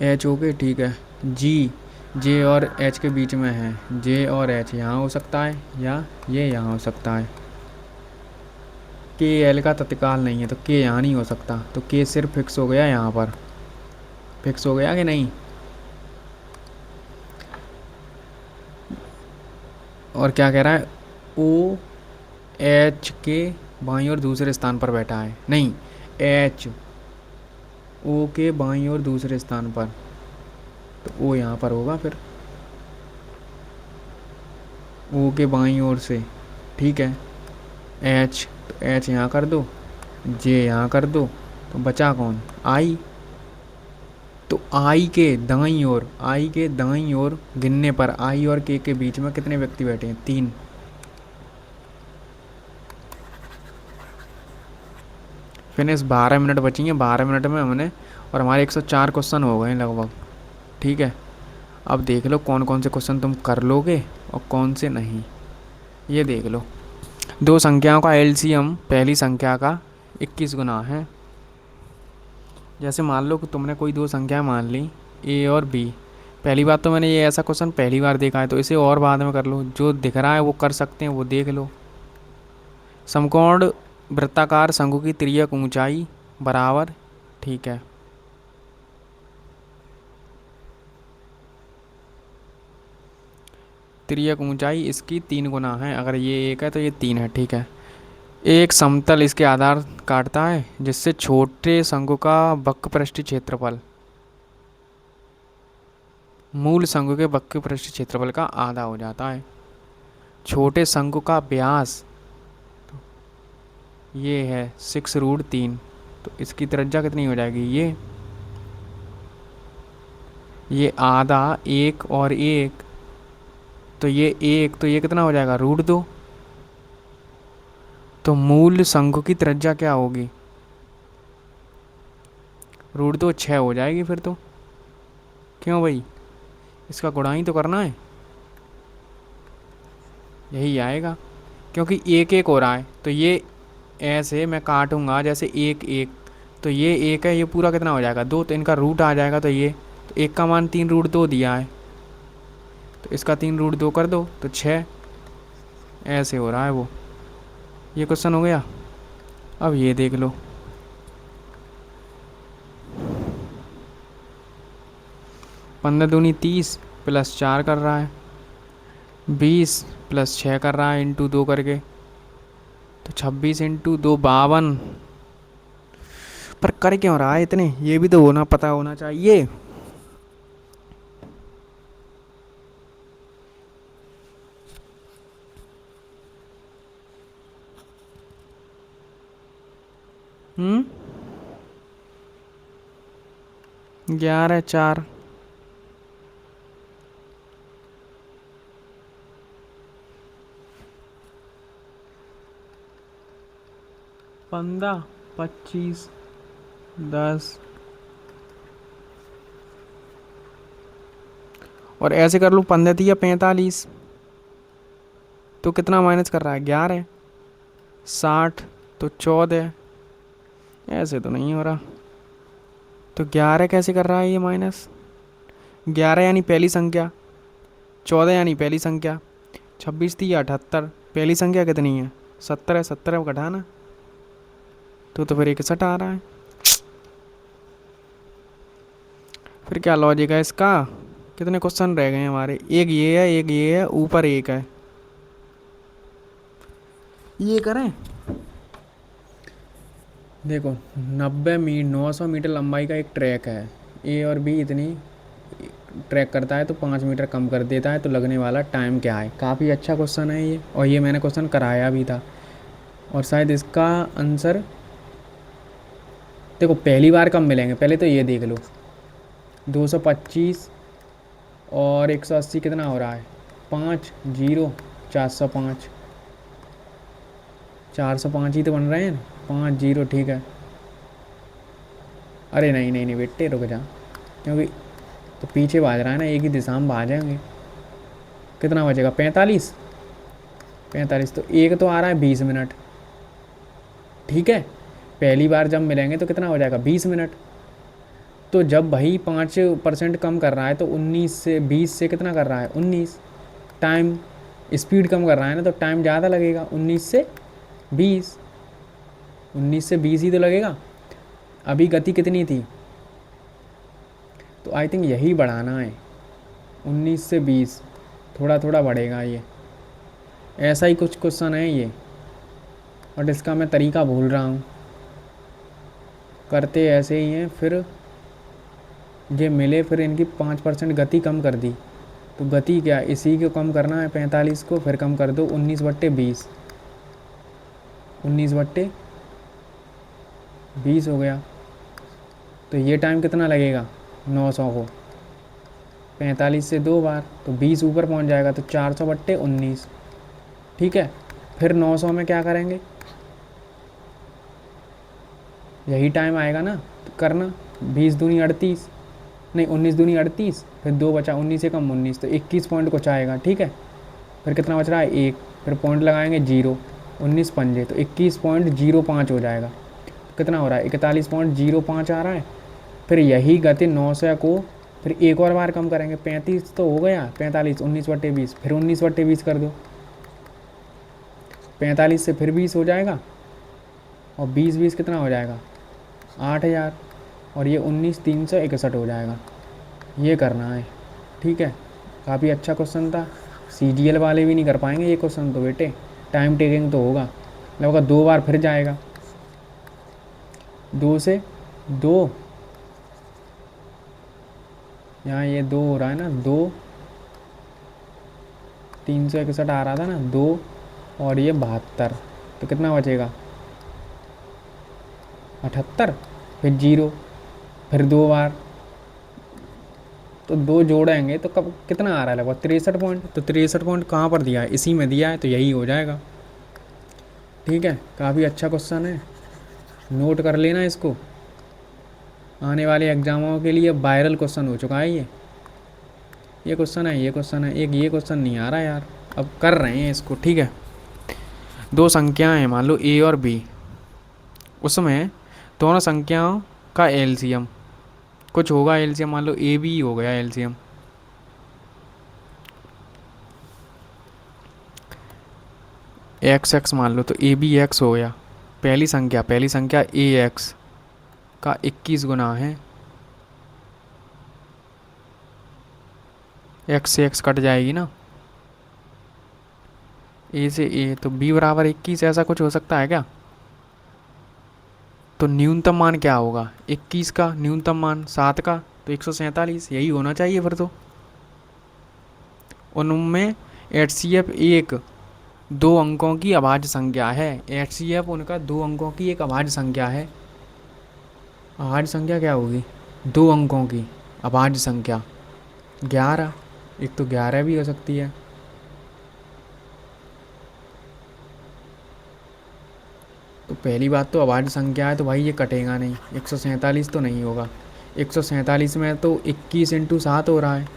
एच ओके ठीक है, जी जे और एच के बीच में है, जे और एच यहाँ हो सकता है, या ये यहाँ हो सकता है। के एल का तत्काल नहीं है, तो के यहाँ नहीं हो सकता, तो के सिर्फ फिक्स हो गया यहाँ पर, फिक्स हो गया कि नहीं? और क्या कह रहा है? ओ एच के बाईं ओर दूसरे स्थान पर बैठा है, नहीं, एच ओ के बाईं ओर दूसरे स्थान पर, तो ओ यहाँ पर होगा फिर, ओ के बाईं ओर से, ठीक है। एच, तो एच यहाँ कर दो, जे यहाँ कर दो, तो बचा कौन? आई। तो आई के दाईं ओर, आई के दाईं ओर गिनने पर आई और के बीच में कितने व्यक्ति बैठे हैं? 3। फिनिश, 12 मिनट बची हैं, 12 मिनट में हमने, और हमारे 104 क्वेश्चन हो गए हैं लगभग, ठीक है। अब देख लो कौन कौन से क्वेश्चन तुम कर लोगे और कौन से नहीं, ये देख लो। दो संख्याओं का एलसीएम पहली संख्या का 21 गुना है। जैसे मान लो कि तुमने कोई दो संख्याएं मान ली, ए और बी। पहली बात तो मैंने ये ऐसा क्वेश्चन पहली बार देखा है, तो इसे और बाद में कर लो, जो दिख रहा है वो कर सकते हैं वो देख लो। समकोण वृत्ताकार शंकु की तिर्यक ऊंचाई बराबर, ठीक है। तिर्यक ऊंचाई इसकी 3 गुना है, अगर ये 1 है तो ये 3 है, ठीक है। एक समतल इसके आधार काटता है, जिससे छोटे शंकु का वक्रपृष्ठीय क्षेत्रफल मूल शंकु के वक्रपृष्ठीय क्षेत्रफल का आधा हो जाता है। छोटे शंकु का व्यास ये है 6√3, तो इसकी त्रिज्या कितनी हो जाएगी? ये आधा, 1 और 1, तो ये 1, तो ये कितना हो जाएगा? √2। तो मूल शंकु की त्रिज्या क्या होगी? √2 6 हो जाएगी फिर तो। क्यों भाई, इसका गुणा ही तो करना है, यही आएगा। क्योंकि एक एक हो रहा है तो ये ऐसे मैं काटूंगा जैसे एक एक, तो ये एक है, ये पूरा कितना हो जाएगा 2, तो इनका रूट आ जाएगा, तो ये तो एक का मान 3 रूट 2 दिया है, तो इसका 3 रूट 2 कर दो तो 6। ऐसे हो रहा है वो। ये क्वेश्चन हो गया। अब ये देख लो, 15 दूनी 30 +4 कर रहा है, 20 +6 कर रहा है इंटू 2 करके, तो 26 इंटू 2 52। पर कर क्यों रहा है इतने, ये भी तो होना पता होना चाहिए। हम्म, 11 4, 15 25 10। और ऐसे कर लूँ, 15 × 45, तो कितना माइनस कर रहा है 11, 60 तो 14। ऐसे तो नहीं हो रहा, तो 11 कैसे कर रहा है ये माइनस, 11 यानी पहली संख्या, 14 यानी पहली संख्या, 26 × 3 = 78, पहली संख्या कितनी है 70 है, 70 है घटाना, तो फिर 61 आ रहा है। फिर क्या लॉजिक है इसका, कितने क्वेश्चन रह गए हैं हमारे, एक ये है, एक ये है, ऊपर एक है, ये करें। देखो 900 मीटर लंबाई का एक ट्रैक है, ए और बी इतनी ट्रैक करता है तो 5 मीटर कम कर देता है, तो लगने वाला टाइम क्या है। काफ़ी अच्छा क्वेश्चन है ये, और ये मैंने क्वेश्चन कराया भी था, और शायद इसका आंसर देखो पहली बार कब मिलेंगे, पहले तो ये देख लो, 225 और 180 कितना हो रहा है 5 0, 405, 405 ही तो बन रहे हैं, 5 0 ठीक है। अरे नहीं नहीं नहीं बेटे रुक जा, क्योंकि तो पीछे भाग रहा है ना, एक ही दिशा में भागेंगे, कितना बचेगा 45, 45 तो एक तो आ रहा है 20 मिनट, ठीक है। पहली बार जब मिलेंगे तो कितना हो जाएगा 20 मिनट, तो जब भाई 5% कम कर रहा है तो 19 से 20 से कितना कर रहा है 19, टाइम स्पीड कम कर रहा है ना, तो टाइम ज़्यादा लगेगा, 19 से 20, 19 से 20 ही तो लगेगा। अभी गति कितनी थी, तो आई थिंक यही बढ़ाना है, 19 से 20 थोड़ा थोड़ा बढ़ेगा ये, ऐसा ही कुछ क्वेश्चन है ये, बट इसका मैं तरीका भूल रहा हूँ। करते ऐसे ही हैं, फिर ये मिले, फिर इनकी 5% गति कम कर दी, तो गति क्या इसी को कम करना है 45 को, फिर कम कर दो 19/20, 19/20 हो गया, तो ये टाइम कितना लगेगा 900 को, 45 से 2 बार तो 20 ऊपर पहुंच जाएगा, तो 400/19, ठीक है। फिर 900 में क्या करेंगे, यही टाइम आएगा ना, तो करना 20 दूनी 38, नहीं 19 दूनी 38, फिर 2 बचा, 19 से कम 19, तो 21 पॉइंट कुछ आएगा, ठीक है। फिर कितना बच रहा है 1, फिर पॉइंट लगाएंगे 0, 19 पंजे तो 21.05 हो जाएगा, तो कितना हो रहा है 41.05 आ रहा है। फिर यही गति 900 को फिर एक और बार कम करेंगे, 35 तो हो गया, 45 19/20, फिर 19/20 कर दो, 45 से फिर 20 हो जाएगा, और 20 कितना हो जाएगा 8000, और ये 19,361 हो जाएगा। ये करना है, ठीक है। काफ़ी अच्छा क्वेश्चन था, CGL वाले भी नहीं कर पाएंगे ये क्वेश्चन तो बेटे, टाइम टेकिंग तो होगा, लगभग 2 बार फिर जाएगा, 2 से 2, यहाँ ये 2 हो रहा है ना, 2 361 आ रहा था ना 2, और ये 72, तो कितना बचेगा 78, फिर 0, फिर 2 बार, तो 2 जोड़ेंगे तो कब कितना आ रहा है लगभग 63 पॉइंट, तो 63 पॉइंट कहाँ पर दिया है, इसी में दिया है, तो यही हो जाएगा, ठीक है। काफ़ी अच्छा क्वेश्चन है, नोट कर लेना इसको, आने वाले एग्जामों के लिए वायरल क्वेश्चन हो चुका है ये। ये क्वेश्चन है, ये क्वेश्चन है, एक ये क्वेश्चन नहीं आ रहा यार। अब कर रहे हैं इसको, ठीक है। दो संख्याएं हैं मान लो ए और बी, उसमें दोनों संख्याओं का एलसीएम कुछ होगा, एलसीएम मान लो ए बी हो गया एलसीएम। एक्स एक्स मान लो तो ए बी एक्स हो गया। पहली संख्या ए एक्स का 21 गुना है, एक्स से एक्स कट जाएगी ना, ए से ए, तो बी बराबर 21, ऐसा कुछ हो सकता है क्या? तो न्यूनतम मान क्या होगा? 21 का न्यूनतम मान 7 का, तो 147 यही होना चाहिए फिर तो। उनमें एच सी एफ एक दो अंकों की अभाज्य संख्या है। एच सी एफ उनका दो अंकों की एक अभाज्य संख्या है। अभाज्य संख्या क्या होगी? दो अंकों की अभाज्य संख्या 11। एक तो 11 भी हो सकती है। तो पहली बात तो अभाज्य संख्या है तो भाई ये कटेगा नहीं, 147 तो नहीं होगा। 147 में तो 21 × 7 हो रहा है,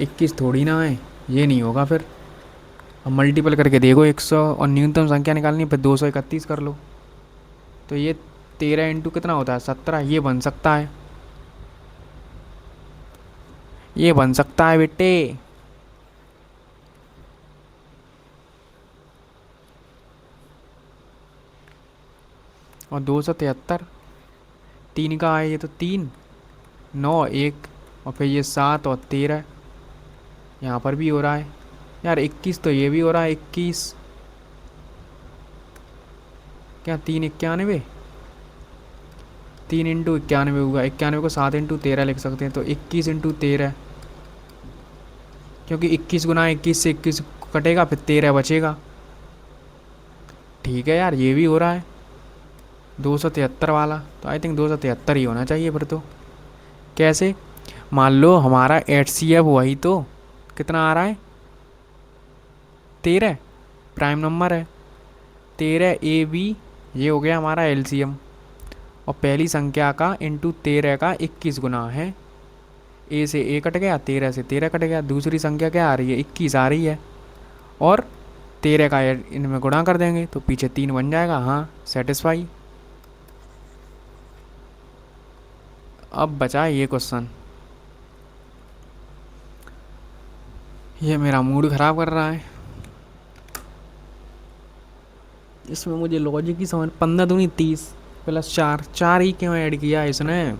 21 थोड़ी ना है, ये नहीं होगा फिर। अब मल्टीपल करके देखो 100 और न्यूनतम संख्या निकालनी, फिर 231 कर लो, तो ये 13 इंटू कितना होता है? 17। ये बन सकता है, ये बन सकता है बेटे। और 273 तीन का है ये, तो 3 9 1 और फिर ये 7 और 13, यहाँ पर भी हो रहा है यार 21, तो ये भी हो रहा है 21। क्या 3 91? 3 × 91 होगा, 91 को 7 × 13 लिख सकते हैं, तो 21 × 13, क्योंकि 21 गुना 21 से 21 कटेगा, फिर 13 बचेगा। ठीक है यार, ये भी हो रहा है 273 वाला, तो आई थिंक 273 ही होना चाहिए फिर तो। कैसे? मान लो हमारा एच सी एफ वही तो कितना आ रहा है? 13, प्राइम नंबर है। 13 ए बी, ये हो गया हमारा एलसीएम, और पहली संख्या का इंटू 13 का 21 गुना है। ए से ए कट गया, 13 से 13 कट गया, दूसरी संख्या क्या आ रही है? 21 आ रही है, और 13 का इनमें गुणा कर देंगे तो पीछे 3 बन जाएगा। हाँ, सेटिस्फाई। अब बचा ये क्वेश्चन, ये मेरा मूड ख़राब कर रहा है। इसमें मुझे लॉजिक ही समझ, 15 दूनी 30 प्लस 4, 4 ही क्यों ऐड किया इसने?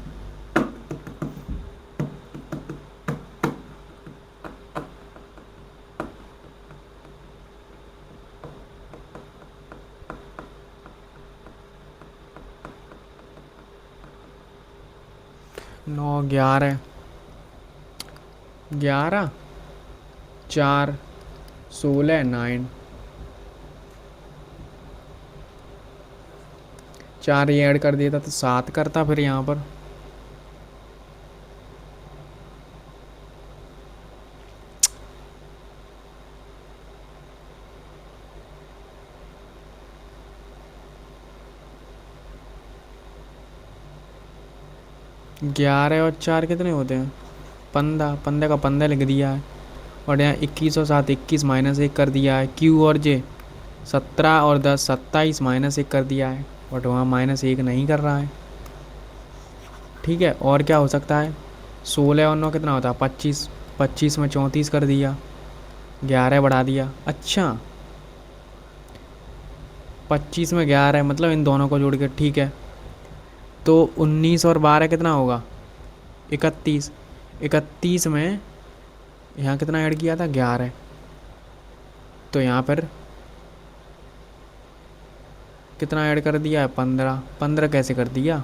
9 11 11 4 16 9, 4 ये ऐड कर देता तो 7 करता फिर यहाँ पर। ग्यारह और 4 कितने होते हैं? 15, 15 का 15 लिख दिया है, और यहाँ 21 और 7 21 -1 कर दिया है। क्यू और जे 17 और 10 27 -1 कर दिया है, बट वहाँ -1 नहीं कर रहा है। ठीक है, और क्या हो सकता है? 16 और 9 कितना होता है? 25, 25 में 34 कर दिया, 11 बढ़ा दिया। अच्छा, 25 में 11 मतलब इन दोनों को जोड़ के, ठीक है। तो 19 और 12 कितना होगा? 31, 31 में यहाँ कितना ऐड किया था? 11, तो यहाँ पर कितना ऐड कर दिया है? 15, 15 कैसे कर दिया?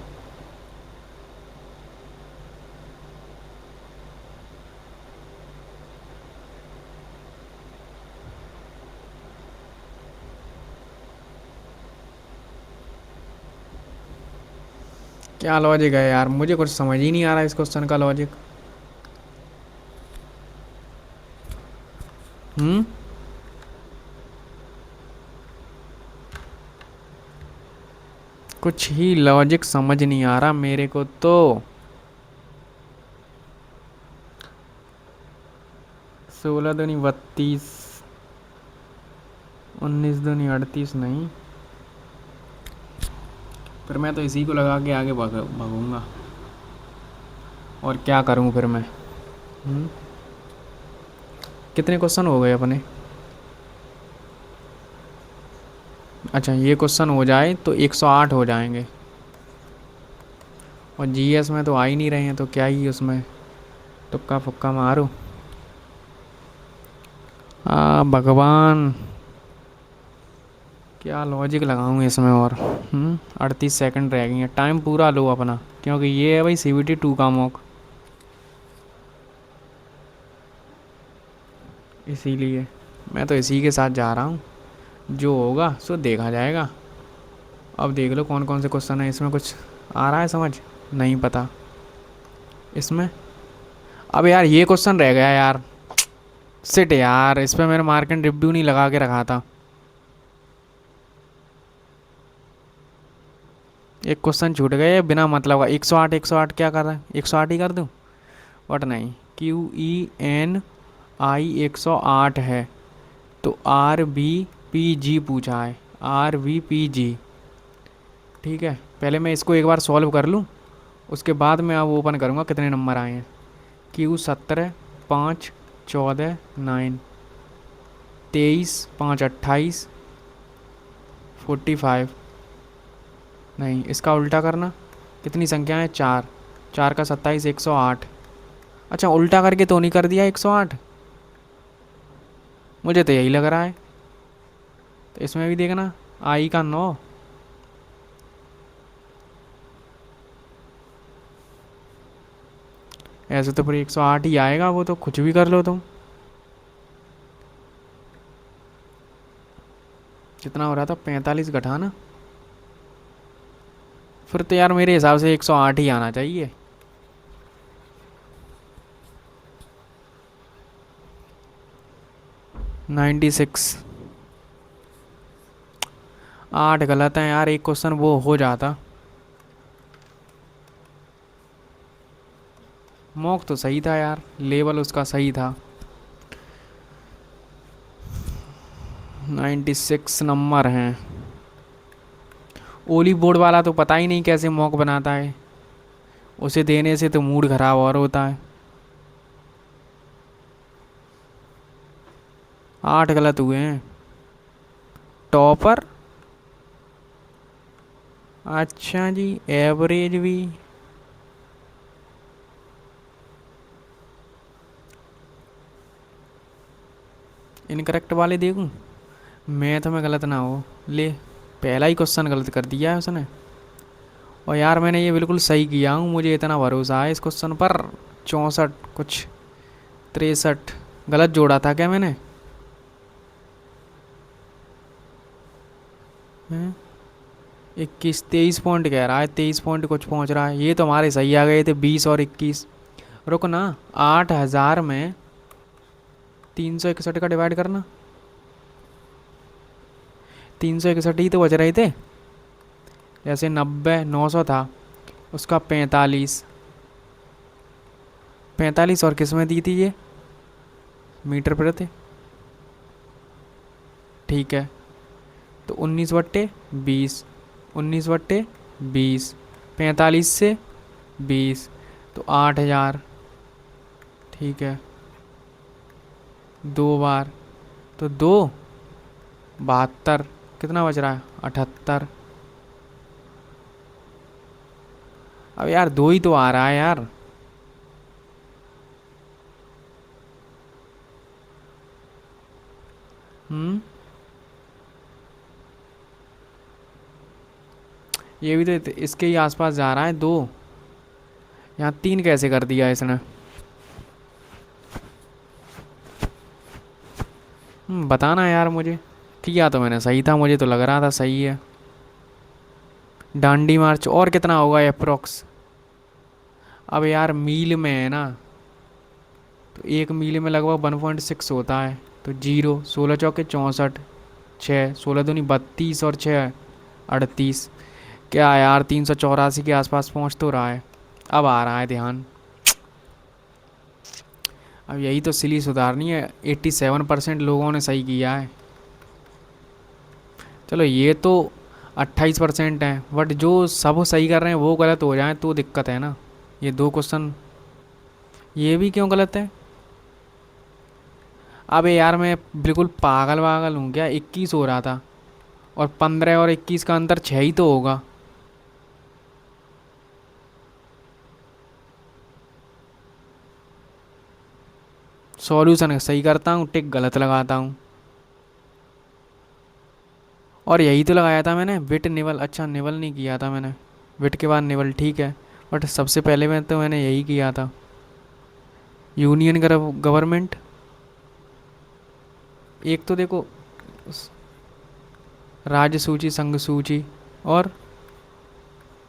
क्या लॉजिक है यार, मुझे कुछ समझ ही नहीं आ रहा इस क्वेश्चन का लॉजिक। हम्म, कुछ ही लॉजिक समझ नहीं आ रहा मेरे को तो। 16 दूनी 32, 19 दूनी 38 नहीं। फिर मैं तो इसी को लगा के आगे भागूंगा। और क्या करूं फिर मैं? हम्म, कितने क्वेश्चन हो गए अपने? अच्छा, ये क्वेश्चन हो जाए तो 108 हो जाएंगे। और जीएस में तो आ ही नहीं रहे हैं, तो क्या ही उसमें तुक्का फुक्का मारो। भगवान, क्या लॉजिक लगाऊं इसमें? और 38 सेकंड रह गई हैं, टाइम पूरा लो अपना, क्योंकि ये है भाई CBT 2 का मॉक, इसीलिए मैं तो इसी के साथ जा रहा हूँ। जो होगा सो देखा जाएगा। अब देख लो कौन कौन से क्वेश्चन है इसमें, कुछ आ रहा है समझ? नहीं पता इसमें। अब यार ये क्वेश्चन रह गया यार, सिट यार, इस पे मैंने मार्क एंड रिव्यू नहीं लगा के रखा था। एक क्वेश्चन छूट गया बिना मतलब का। 108, 108 क्या कर रहा है? 108 ही कर दूँ? बट नहीं, QENI 108 है। तो RVPG पूछा है, RVPG। ठीक है, पहले मैं इसको एक बार सॉल्व कर लूँ, उसके बाद मैं अब ओपन करूँगा कितने नंबर आए हैं। Q17, 5, 14, 9, 23, 5, 28, 45। नहीं, इसका उल्टा करना। कितनी संख्या है? 4, 4 का 27, 108। अच्छा, उल्टा करके तो नहीं कर दिया 108? मुझे तो यही लग रहा है। तो इसमें भी देखना, आई का 9। ऐसे तो फिर 108 ही आएगा, वो तो कुछ भी कर लो तुम। कितना हो रहा था? 45 घटाना। फिर तो यार मेरे हिसाब से 108 ही आना चाहिए। Ninety six. 8 गलत है यार, एक क्वेश्चन वो हो जाता। मॉक तो सही था यार, लेवल उसका सही था। 96 नंबर हैं। ओली बोर्ड वाला तो पता ही नहीं कैसे मॉक बनाता है, उसे देने से तो मूड खराब और होता है। 8 गलत हुए हैं। टॉपर? अच्छा जी, एवरेज भी। इनकरेक्ट वाले देखूं, मैथ में गलत ना हो। ले, पहला ही क्वेश्चन गलत कर दिया है उसने। और यार मैंने ये बिल्कुल सही किया हूँ, मुझे इतना भरोसा है इस क्वेश्चन पर। 64 कुछ, 63 गलत जोड़ा था क्या मैंने? 21, 23 पॉइंट कह रहा है, 23 पॉइंट कुछ पहुँच रहा है। ये तो हमारे सही आ गए थे, 20 और 21। रुक ना, 8000 में 361 का डिवाइड करना। 361 ही तो बच रहे थे। जैसे 90, 900 था, उसका 45। 45 और किस में दी थी ये? मीटर प्रति। ठीक है, तो 19/20, 19/20, 45 से 20, तो 8000। ठीक है, 2 बार, तो 2, 72। कितना बच रहा है? 78। अब यार 2 ही तो आ रहा है यार। हम्म, ये भी तो इसके ही आसपास जा रहा है। 2, यहाँ 3 कैसे कर दिया इसने? बताना यार मुझे। किया तो मैंने सही था, मुझे तो लग रहा था सही है। डांडी मार्च और कितना होगा अप्रोक्स? अब यार मील में है ना, तो एक मील में लगभग 1.6 होता है। तो 0, 16 चौके 64, 6, 16 दूनी 32 और 6 38। क्या यार, 384 के आसपास पहुंच तो रहा है। अब आ रहा है ध्यान। अब यही तो सिली सुधारनी है। 87% लोगों ने सही किया है। चलो ये तो 28% है, बट जो सब सही कर रहे हैं वो गलत हो जाए तो दिक्कत है ना। ये दो क्वेश्चन ये भी क्यों गलत है? अबे यार मैं बिल्कुल पागल वागल हूँ क्या? 21 हो रहा था, और 15 और 21 का अंतर 6 ही तो होगा। सॉल्यूशन सही करता हूँ, टिक गलत लगाता हूँ। और यही तो लगाया था मैंने, विट निवल। अच्छा निवल नहीं किया था मैंने, विट के बाद निवल, ठीक है। बट सबसे पहले में तो मैंने यही किया था। Union government. एक तो देखो, राज्य सूची, संघ सूची, और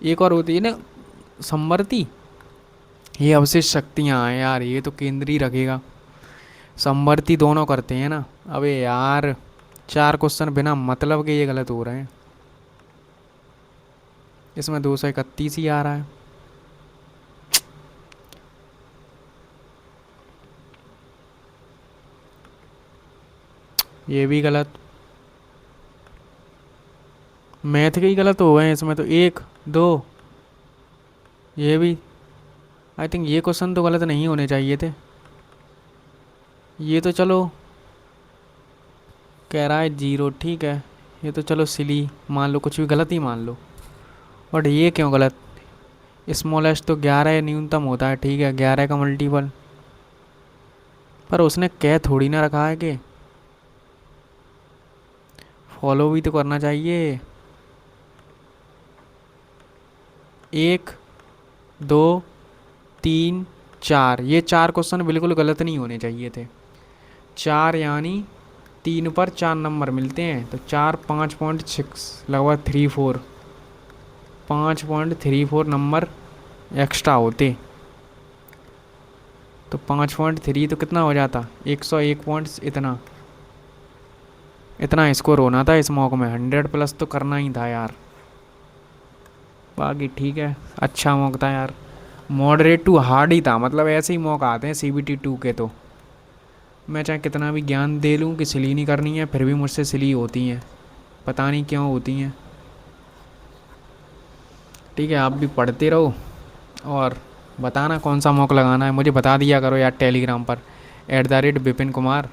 एक और होती है ना, संवर्ती। ये अवशिष्ट शक्तियाँ हैं यार, ये तो केंद्रीय रखेगा। संवर्ती दोनों करते हैं ना। अबे यार 4 क्वेश्चन बिना मतलब के ये गलत हो रहे हैं। इसमें 231 ही आ रहा है। ये भी गलत। मैथ के ही गलत हो गए हैं इसमें तो, एक दो। ये भी। आई थिंक ये क्वेश्चन तो गलत नहीं होने चाहिए थे। ये तो चलो कह रहा है 0, ठीक है। ये तो चलो सिली मान लो, कुछ भी गलत ही मान लो। बट ये क्यों गलत? स्मॉलेस्ट तो 11 न्यूनतम होता है, ठीक है, 11 का मल्टीपल। पर उसने कह थोड़ी ना रखा है कि फॉलो भी तो करना चाहिए। 1 2 3 4, ये 4 क्वेश्चन बिल्कुल गलत नहीं होने चाहिए थे। 4 यानी 3 पर 4 नंबर मिलते हैं, तो 4 5.6 लगभग 34, 5.34 नंबर एक्स्ट्रा होते, तो 5.3 तो कितना हो जाता? 101 पॉइंट्स। इतना इतना स्कोर होना था इस मॉक में, 100+ तो करना ही था यार। बाकी ठीक है, अच्छा मॉक था यार। मॉडरेट टू हार्ड ही था, मतलब ऐसे ही मौका आते हैं CBT 2 के तो। मैं चाहे कितना भी ज्ञान दे लूँ कि सिली नहीं करनी है, फिर भी मुझसे सिली होती हैं, पता नहीं क्यों होती हैं। ठीक है, आप भी पढ़ते रहो, और बताना कौन सा मौका लगाना है, मुझे बता दिया करो यार टेलीग्राम पर, @विपिन कुमार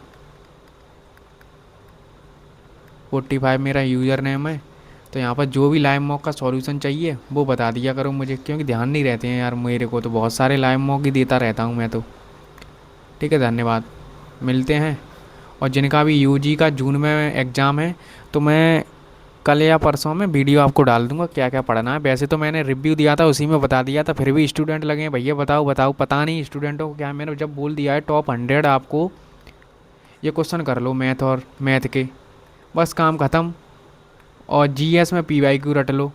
45 मेरा यूज़र नेम है। तो यहाँ पर जो भी लाइव मॉक का सॉल्यूशन चाहिए वो बता दिया करो मुझे, क्योंकि ध्यान नहीं रहते हैं यार मेरे को, तो बहुत सारे लाइव मॉक ही देता रहता हूँ मैं तो। ठीक है, धन्यवाद, मिलते हैं। और जिनका भी यूजी का जून में एग्ज़ाम है, तो मैं कल या परसों में वीडियो आपको डाल दूंगा क्या क्या पढ़ना है। वैसे तो मैंने रिव्यू दिया था, उसी में बता दिया था, फिर भी स्टूडेंट लगे हैं भैया बताओ बताओ, पता नहीं स्टूडेंटों को क्या है। मैंने जब बोल दिया है टॉप 100 आपको ये क्वेश्चन कर लो मैथ और मैथ के, बस काम ख़त्म। और जीएस में PYQ रट लो।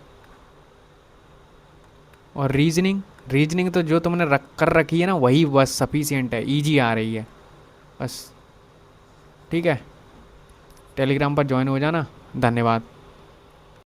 और रीजनिंग, रीजनिंग तो जो तुमने कर रखी है ना वही बस सफिशियंट है, ईजी आ रही है बस। ठीक है, टेलीग्राम पर ज्वाइन हो जाना। धन्यवाद।